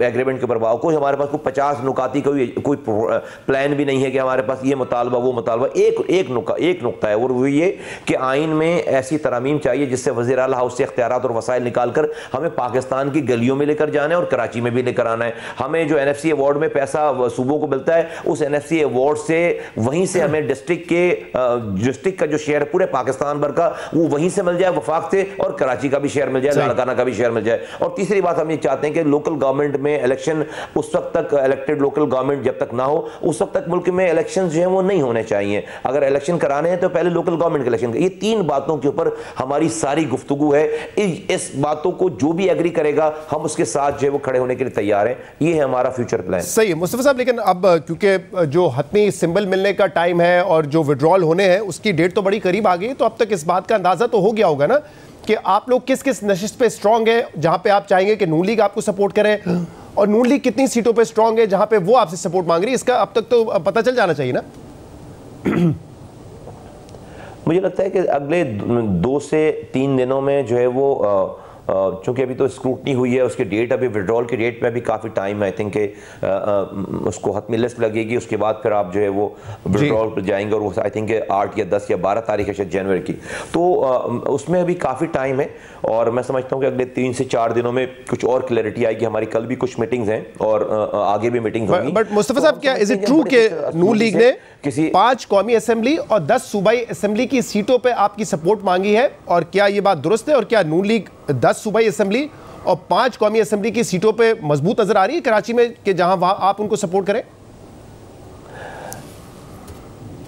एग्रीमेंट के ऊपर बात, कोई हमारे पास कोई 50 नुकाती कोई प्लान भी नहीं है कि हमारे पास ये मुतालबा वो मुतालबा। एक नुकता है और वो ये कि आइन में ऐसी तरामीम चाहिए जिससे वज़ीर आला हाउस से इख्तियारात और वसाइल निकालकर हमें पाकिस्तान की गलियों में लेकर जाना है और कराची में भी लेकर आना है। हमें जो NFC अवार्ड में पैसा सूबों को मिलता है, उस NFC अवार्ड से वहीं से हमें डिस्ट्रिक्ट का जो शेयर पूरे पाकिस्तान भर का वो वहीं से मिल जाए, वफाक से, और कराची का भी शेयर मिल जाए, लाड़काना का भी शेयर मिल जाए। और तीसरी बात हम ये चाहते हैं कि लोकल गवर्नमेंट में इलेक्शन उस वक्त तक, इलेक्टेड लोकल गवर्नमेंट जब तक ना हो उस वक्त तक मुल्क में इलेक्शन जो है वो नहीं होने चाहिए। अगर इलेक्शन कराने हैं तो पहले लोकल गवर्नमेंट के इलेक्शन। ये 3 बातों के ऊपर हमारी सारी गुफ्तगू है। इस बातों को जो भी एग्री करेगा हम उसके साथ जो है वो खड़े होने के लिए तैयार हैं। ये है हमारा फ्यूचर प्लान। सही है मुस्तफा साहब, लेकिन अब क्योंकि जो हतमी सिंबल मिलने का टाइम है और जो विड्रॉल होने हैं उसकी डेट तो बड़ी करीब आ गई, तो अब तक इस बात का अंदाजा तो हो गया होगा ना कि आप लोग किस किस नशिस्त पे स्ट्रांग है जहां पे आप चाहेंगे कि नून लीग आपको सपोर्ट करे, और नून लीग कितनी सीटों पे स्ट्रांग है जहां पे वो आपसे सपोर्ट मांग रही है। इसका अब तक तो पता चल जाना चाहिए ना। मुझे लगता है कि अगले 2 से 3 दिनों में जो है वो चूँकि अभी तो स्क्रूटनी हुई है, उसकी डेट अभी विड्रॉल की डेट में भी काफ़ी टाइम है। आई थिंक उसको हतमी लिस्ट लगेगी, उसके बाद फिर आप जो है वो विड्रॉल पर जाएंगे और वो आई थिंक 8 या 10 या 12 तारीख है शायद जनवरी की, तो उसमें अभी काफ़ी टाइम है और मैं समझता हूँ कि अगले 3 से 4 दिनों में कुछ और क्लैरिटी आएगी। हमारी कल भी कुछ मीटिंग्स हैं और आगे भी मीटिंग्स होंगी। बट मुस्तफा साहब, क्या इज इट ट्रू कि नून लीग ने 5 कौमी असेंबली और 10 सूबाई असेंबली की सीटों पे आपकी सपोर्ट मांगी है, और क्या ये बात दुरुस्त है? और क्या नून लीग 10 सूबाई असेंबली और 5 कौमी असेंबली की सीटों पे मजबूत नजर आ रही है कराची में कि जहां आप उनको सपोर्ट करें?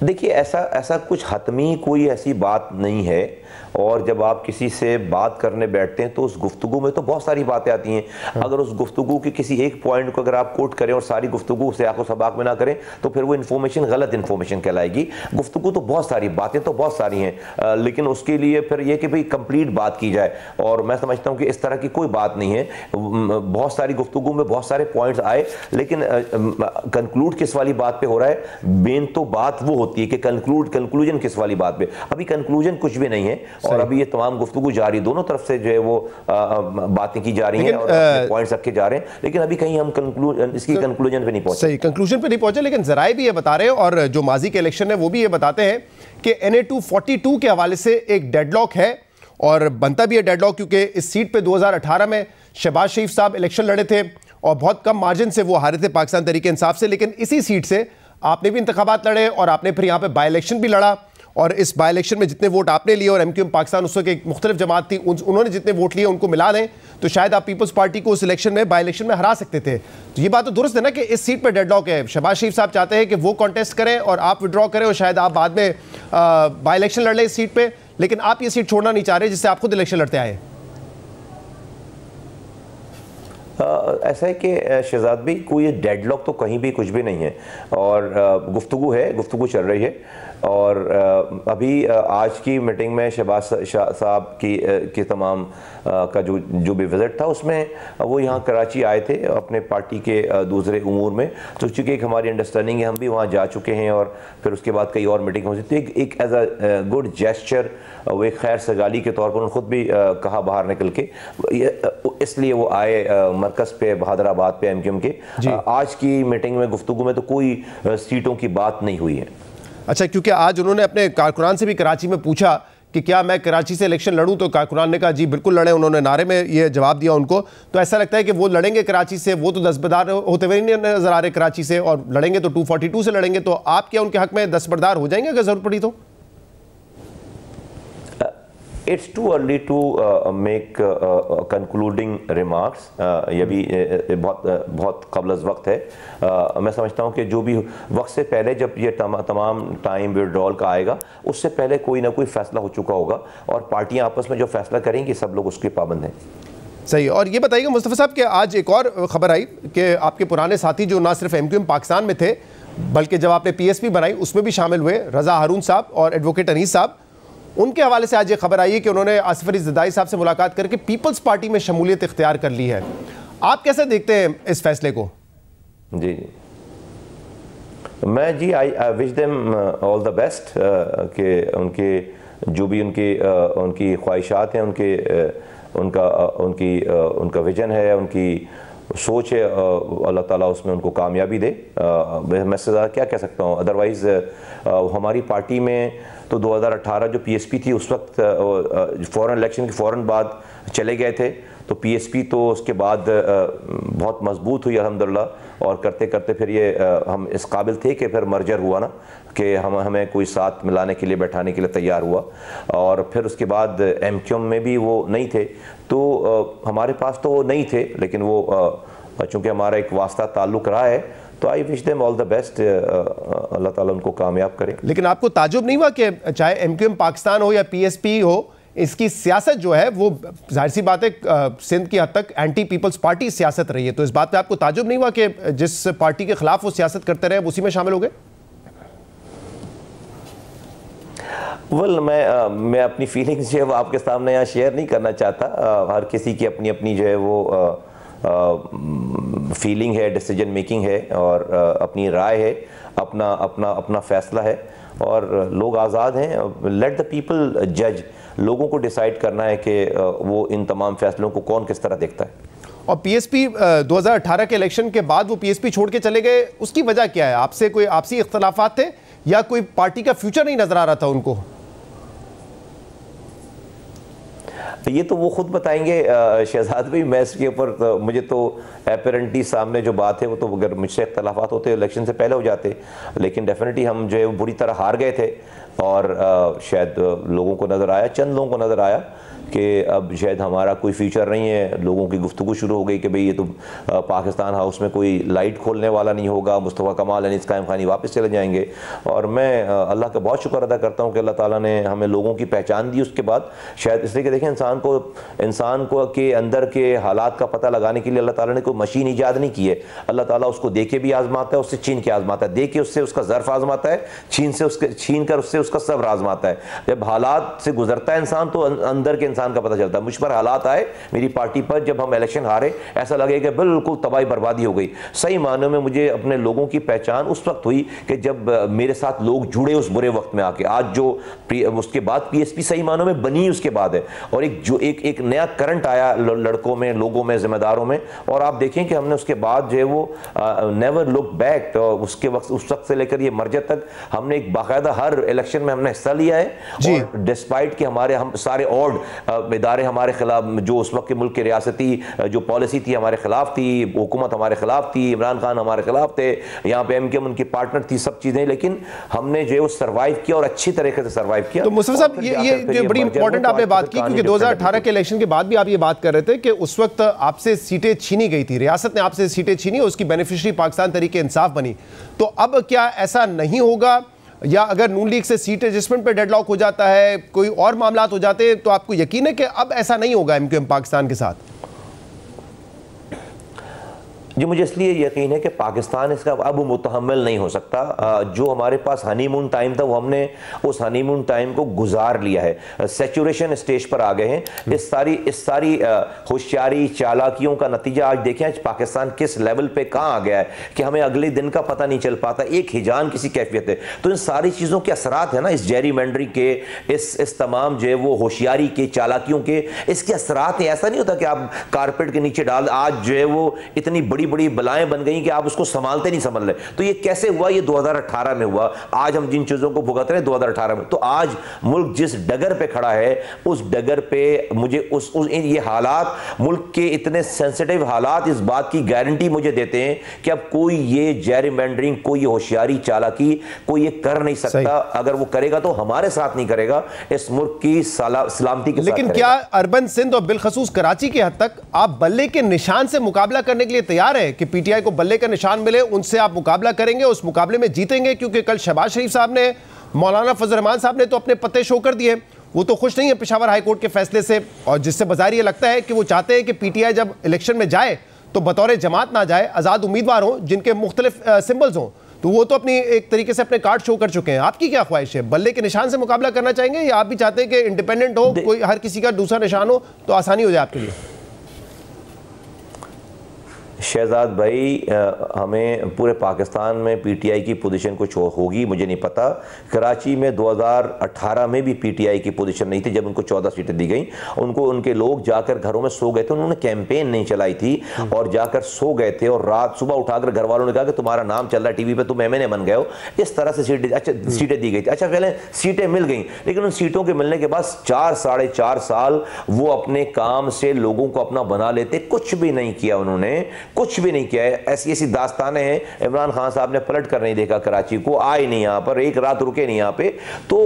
देखिए, ऐसा कुछ हतमी कोई ऐसी बात नहीं है, और जब आप किसी से बात करने बैठते हैं तो उस गुफ्तगू में तो बहुत सारी बातें आती हैं। अगर उस गुफ्तगू के किसी एक पॉइंट को अगर आप कोट करें और सारी गुफ्तगू से आखो सबाक में ना करें तो फिर वो इन्फॉर्मेशन गलत इन्फॉर्मेशन कहलाएगी। गुफ्तगू तो बहुत सारी, बातें तो बहुत सारी हैं, लेकिन उसके लिए फिर ये कि भाई कंप्लीट बात की जाए, और मैं समझता हूँ कि इस तरह की कोई बात नहीं है। बहुत सारी गुफ्तगू में बहुत सारे पॉइंट्स आए, लेकिन कंक्लूड किस वाली बात पर हो रहा है, मेन तो बात वो होती है कि कंक्लूजन किस वाली बात पर। अभी कंक्लूजन कुछ भी नहीं है और अभी ये तमाम गुफ्तगू जारी, दोनों तरफ से जो है वो बातें की जा रही हैं और पॉइंट्स रखे जा रहे हैं, लेकिन अभी कहीं हम इसकी कंक्लूजन पे नहीं पहुंचे। सही, कंक्लूजन पे नहीं पहुंचे, लेकिन जराए भी ये बता रहे हैं और जो माजी के इलेक्शन है वो भी ये बताते हैं कि NA 242 के हवाले से एक डेडलॉक है, और बनता भी है डेडलॉक क्योंकि इस सीट पे 2018 में शहबाज शरीफ साहब इलेक्शन लड़े थे और बहुत कम मार्जिन से वो हारे थे पाकिस्तान तहरीक इंसाफ से, लेकिन इसी सीट से आपने भी इंतखाबात लड़े और आपने फिर यहाँ पे बाई इलेक्शन भी लड़ा, और इस बाई इलेक्शन में जितने वोट आपने लिए और MQM पाकिस्तान उस वक्त एक मुख्तलिफ जमात थी, उन्होंने जितने वोट लिए उनको मिला लें तो शायद आप पीपल्स पार्टी को उस इलेक्शन में बाई इलेक्शन में हरा सकते थे। तो ये बात तो दुरुस्त है ना कि इस सीट पर डेडलॉक है। शहबाज शरीफ साहब चाहते हैं कि वो कॉन्टेस्ट करें और आप विड्रॉ करें और शायद आप बाद में बाई इलेक्शन लड़ लें इस सीट पर, लेकिन आप ये सीट छोड़ना नहीं चाह रहे जिससे आप खुद इलेक्शन लड़ते आए। ऐसा है कि शहजाद भाई कोई डेडलॉक तो कहीं भी कुछ भी नहीं है, और गुफ्तगू चल रही है। और अभी आज की मीटिंग में शहबाज साहब की तमाम का जो भी विज़िट था, उसमें वो यहाँ कराची आए थे अपने पार्टी के दूसरे उमूर में। तो चूँकि एक हमारी अंडरस्टैंडिंग है, हम भी वहाँ जा चुके हैं और फिर उसके बाद कई और मीटिंग हो सकती है। एक एज अ गुड जेस्चर, वो एक खैर सगाली के तौर पर उन्होंने खुद भी कहा बाहर निकल के, इसलिए वो आए मरकज़ पे बहादुराबाद पे MQM के। आज की मीटिंग में गुफ्तगू में तो कोई सीटों की बात नहीं हुई है। अच्छा, क्योंकि आज उन्होंने अपने कारकुनान से भी कराची में पूछा कि क्या मैं कराची से इलेक्शन लड़ूं, तो कारकुनान ने कहा जी बिल्कुल लड़ें। उन्होंने नारे में ये जवाब दिया उनको। तो ऐसा लगता है कि वो लड़ेंगे कराची से, वो तो दस्तबरदार होते हुए नहीं नजर आ रहे कराची से, और लड़ेंगे तो 242 से लड़ेंगे। तो आप क्या उनके हक में दस्तबरदार हो जाएंगे अगर जरूरत पड़ी तो? It's too early to make concluding remarks. ये भी बहुत क़ब्ल वक्त है। मैं समझता हूँ कि जो भी वक्त से पहले जब ये तमाम टाइम विड्रॉल का आएगा, उससे पहले कोई ना कोई फैसला हो चुका होगा, और पार्टियाँ आपस में जो फैसला करेंगी सब लोग उसके पाबंद हैं। सही। और ये बताइएगा मुस्तफ़ा साहब कि आज एक और ख़बर आई कि आपके पुराने साथी जो ना सिर्फ MQM पाकिस्तान में थे, बल्कि जब आपने PSP बनाई उसमें भी शामिल हुए, रज़ा हारून साहब और एडवोकेट अनीस साहब, उनके हवाले से आज ये खबर आई है कि उन्होंने आसिफ अली ज़रदारी साहब से मुलाकात करके पीपल्स पार्टी में शमूलियत इख्तियार कर ली है। आप कैसे देखते हैं इस फैसले को? जी मैं जी I wish them all the best कि उनके जो भी उनकी ख्वाहिशात हैं, उनका विजन है, उनकी सोच है, अल्लाह ताला उसमें उनको कामयाबी दे। मैं से ज़्यादा क्या कह सकता हूँ। अदरवाइज़ हमारी पार्टी में तो 2018 जो PSP थी उस वक्त फ़ौरन इलेक्शन के फ़ौरन बाद चले गए थे, तो PSP तो उसके बाद बहुत मजबूत हुई अल्हम्दुलिल्लाह, और करते करते फिर ये हम इस काबिल थे कि फिर मर्जर हुआ ना, कि हमें कोई साथ मिलाने के लिए बैठाने के लिए तैयार हुआ। और फिर उसके बाद MQM में भी वो नहीं थे, तो हमारे पास तो वो नहीं थे, लेकिन वो चूँकि हमारा एक वास्ता ताल्लुक़ रहा है, तो I wish them all the best. अल्लाह ताला उनको कामयाब करे। लेकिन आपको ताजुब नहीं हुआ कि चाहे MQM पाकिस्तान हो या PSP हो, इसकी सियासत जो है वो जाहिर सी बात है सिंध की हद तक एंटी पीपल्स पार्टी सियासत रही है, तो इस बात पे आपको ताजुब नहीं हुआ कि जिस पार्टी के खिलाफ वो सियासत करते रहे उसी में शामिल हो गए? वेल मैं अपनी फीलिंग्स जो है वो आपके सामने यहाँ शेयर नहीं करना चाहता। हर किसी की अपनी अपनी जो है वो फीलिंग है, डिसीजन मेकिंग है, और अपनी राय है, अपना फैसला है, और लोग आज़ाद हैं। लेट द पीपल जज। लोगों को डिसाइड करना है कि वो इन तमाम फैसलों को कौन किस तरह देखता है। और PSP 2018 के इलेक्शन के बाद वो PSP छोड़ के चले गए, उसकी वजह क्या है? आपसे कोई आपसी इख्तलाफात थे या कोई पार्टी का फ्यूचर नहीं नजर आ रहा था उनको? ये तो वो खुद बताएंगे शहजाद भाई। मैं इसके ऊपर मुझे तो एपरेंटली सामने जो बात है वो तो अगर मुझसे इख्तलाफात होते इलेक्शन से पहले हो जाते, लेकिन डेफिनेटली हम जो है वो बुरी तरह हार गए थे, और शायद लोगों को नज़र आया, चंद लोगों को नज़र आया कि अब शायद हमारा कोई फ्यूचर नहीं है। लोगों की गुफ्तगू शुरू हो गई कि भाई ये तो पाकिस्तान हाउस में कोई लाइट खोलने वाला नहीं होगा, मुस्तफ़ा कमाल अनीस कायम खानी वापस चले जाएंगे। और मैं अल्लाह का बहुत शुक्र अदा करता हूँ कि अल्लाह ताला ने हमें लोगों की पहचान दी उसके बाद। शायद इसलिए कि देखें, इंसान को के अंदर के हालात का पता लगाने के लिए अल्लाह ताला ने कोई मशीन ईजाद नहीं की है। अल्लाह ताला उसको दे के भी आजमाता है, उससे छीन के आजमाता है, दे के उससे उसका ज़र्फ़ आजमाता है, छीन कर उससे उसका सब्र आजमाता है। जब हालात से गुजरता है इंसान तो अंदर के इंसान का पता चलता है। मुझ पर हालात आए मेरी पार्टी पर, जब हम इलेक्शन हारे, ऐसा लगे कि बिल्कुल तबाही बर्बादी हो गई। सही मानों में मुझे अपने लोगों की पहचान उस वक्त हुई कि जब मेरे साथ लोग जुड़े उस बुरे वक्त में आके। आज जो उसके बाद PSP सही मानों में बनी उसके बाद है, और एक नया करंट आया लड़कों में, लोगों में, जिम्मेदारों में। और आप देखें कि हमने उसके बाद जो है वो नेवर लुक बैक, तो उसके वक्त उस वक्त से लेकर ये मर्जर तक हमने एक बाकायदा हर इलेक्शन में हमने हिस्सा लिया है। और डिस्पाइट कि हम सारे और इदारे हमारे खिलाफ, जो उस वक्त के मुल्क की रियासती जो पॉलिसी थी हमारे खिलाफ थी, हुकूमत हमारे खिलाफ थी, इमरान खान हमारे खिलाफ थे, यहाँ पे MQM उनकी पार्टनर थी, सब चीजें, लेकिन हमने जो है वो सर्वाइव किया और अच्छी तरीके से सर्वाइव किया। तो मुस्तफा साहब ये बड़ी इंपॉर्टेंट आपने बात की, क्योंकि 2018 के इलेक्शन के बाद भी आप ये बात कर रहे थे कि उस वक्त आपसे सीटें छीनी गई थी, रियासत ने आपसे सीटें छीनी, उसकी बेनिफिशियरी पाकिस्तान तहरीक इंसाफ बनी। तो अब क्या ऐसा नहीं होगा, या अगर नून लीग से सीट एडजस्टमेंट पे डेडलॉक हो जाता है, कोई और मामलात हो जाते हैं, तो आपको यकीन है कि अब ऐसा नहीं होगा MQM पाकिस्तान के साथ? जी मुझे इसलिए यकीन है कि पाकिस्तान इसका अब मुतहम्मिल नहीं हो सकता। जो हमारे पास हनीमून टाइम था वो हमने उस हनीमून टाइम को गुजार लिया है, सैचुरेशन स्टेज पर आ गए हैं। इस सारी होशियारी चालाकियों का नतीजा आज देखें आज पाकिस्तान किस लेवल पे कहाँ आ गया है कि हमें अगले दिन का पता नहीं चल पाता, एक हिजान किसी कैफियत है। तो इन सारी चीज़ों के असरात है ना, इस जेरीमेंडरिंग के, इस तमाम जो है वो होशियारी के, चालाकियों के, इसके असरात है। ऐसा नहीं होता कि आप कारपेट के नीचे डाल, आज जो है वो इतनी बड़ी बड़ी बलाएं बन गई कि आप उसको संभालते नहीं समझ रहे। तो ये कैसे हुआ? ये 2018 में हुआ। आज हम जिन चीजों को भुगत रहे हैं 2018 में, तो आज मुल्क जिस डगर पे खड़ा है उस डगर पे मुझे ये हालात, मुल्क के इतने सेंसिटिव हालात इस बात की गारंटी मुझे देते हैं कि अब कोई ये जेरीमेंडरिंग, कोई ये होशियारी चालाकी कोई ये कर नहीं सकता। अगर वो करेगा तो हमारे साथ नहीं करेगा, इस मुल्क की सलामती के साथ। लेकिन क्या अर्बन सिंध और बिलखसूस कराची के हद तक आप बल्ले के निशान से मुकाबला करने के लिए तैयार है कि पीटीआई को बल्ले का निशान मिले, उनसे आप मुकाबला करेंगे, उस मुकाबले में जीतेंगे? क्योंकि कल शहबाज शरीफ साहब ने, मौलाना फजल रहमान साहब ने तो अपने पत्ते शो कर दिए, वो तो खुश नहीं है पेशावर हाई कोर्ट के फैसले से, और जिससे बाज़ाहिर ये लगता है कि वो चाहते हैं कि पीटीआई जब इलेक्शन में जाए तो बतौर जमात ना जाए, आज़ाद उम्मीदवार हों जिनके मुख्तलिफ सिंबल्स हों। तो वो तो अपनी एक तरीके से अपने कार्ड शो कर चुके हैं। आपकी क्या ख्वाहिश है? बल्ले के निशान से मुकाबला करना चाहेंगे या आप भी चाहते हैं कि इंडिपेंडेंट हो, कोई हर किसी का दूसरा निशान हो तो आसानी हो जाए आपके लिए? शहजाद भाई, हमें पूरे पाकिस्तान में पीटीआई की पोजीशन कुछ होगी मुझे नहीं पता। कराची में 2018 में भी पीटीआई की पोजीशन नहीं थी जब उनको 14 सीटें दी गई। उनको उनके लोग जाकर घरों में सो गए थे, उन्होंने कैंपेन नहीं चलाई थी और जाकर सो गए थे, और रात सुबह उठाकर घर वालों ने कहा कि तुम्हारा नाम चल रहा है टीवी पे, तुम एमएनए बन गए हो। इस तरह से सीटें दी गई थी। अच्छा, पहले सीटें मिल गई, लेकिन उन सीटों के मिलने के बाद 4-4.5 साल वो अपने काम से लोगों को अपना बना लेते, कुछ भी नहीं किया उन्होंने, कुछ भी नहीं किया है। ऐसी दास्तानें हैं। इमरान खान साहब ने पलट कर नहीं देखा कराची को, आए नहीं यहाँ पर, एक रात रुके नहीं यहाँ पे। तो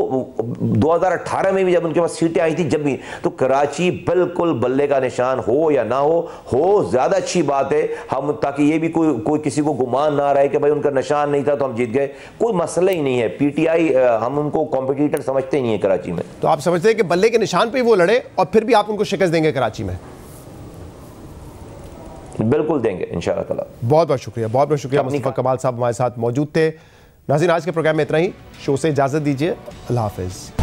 2018 में भी जब उनके पास सीटें आई थी, जब भी, तो कराची बिल्कुल बल्ले का निशान हो या ना हो ज्यादा अच्छी बात है। हम, ताकि ये भी कोई किसी को गुमान ना रहे कि भाई उनका निशान नहीं था तो हम जीत गए, कोई मसला ही नहीं है। पीटीआई हम उनको कॉम्पिटिटर समझते ही नहीं है कराची में। तो आप समझते हैं कि बल्ले के निशान पे वो लड़े और फिर भी आप उनको शिकस्त देंगे कराची में? बिल्कुल देंगे इंशाअल्लाह ताला। बहुत बहुत शुक्रिया, बहुत बहुत शुक्रिया। मुस्तफा कमाल साहब हमारे साथ मौजूद थे। नाज़रीन, आज के प्रोग्राम में इतना ही। शो से इजाज़त दीजिए। अल्लाह हाफ़िज़।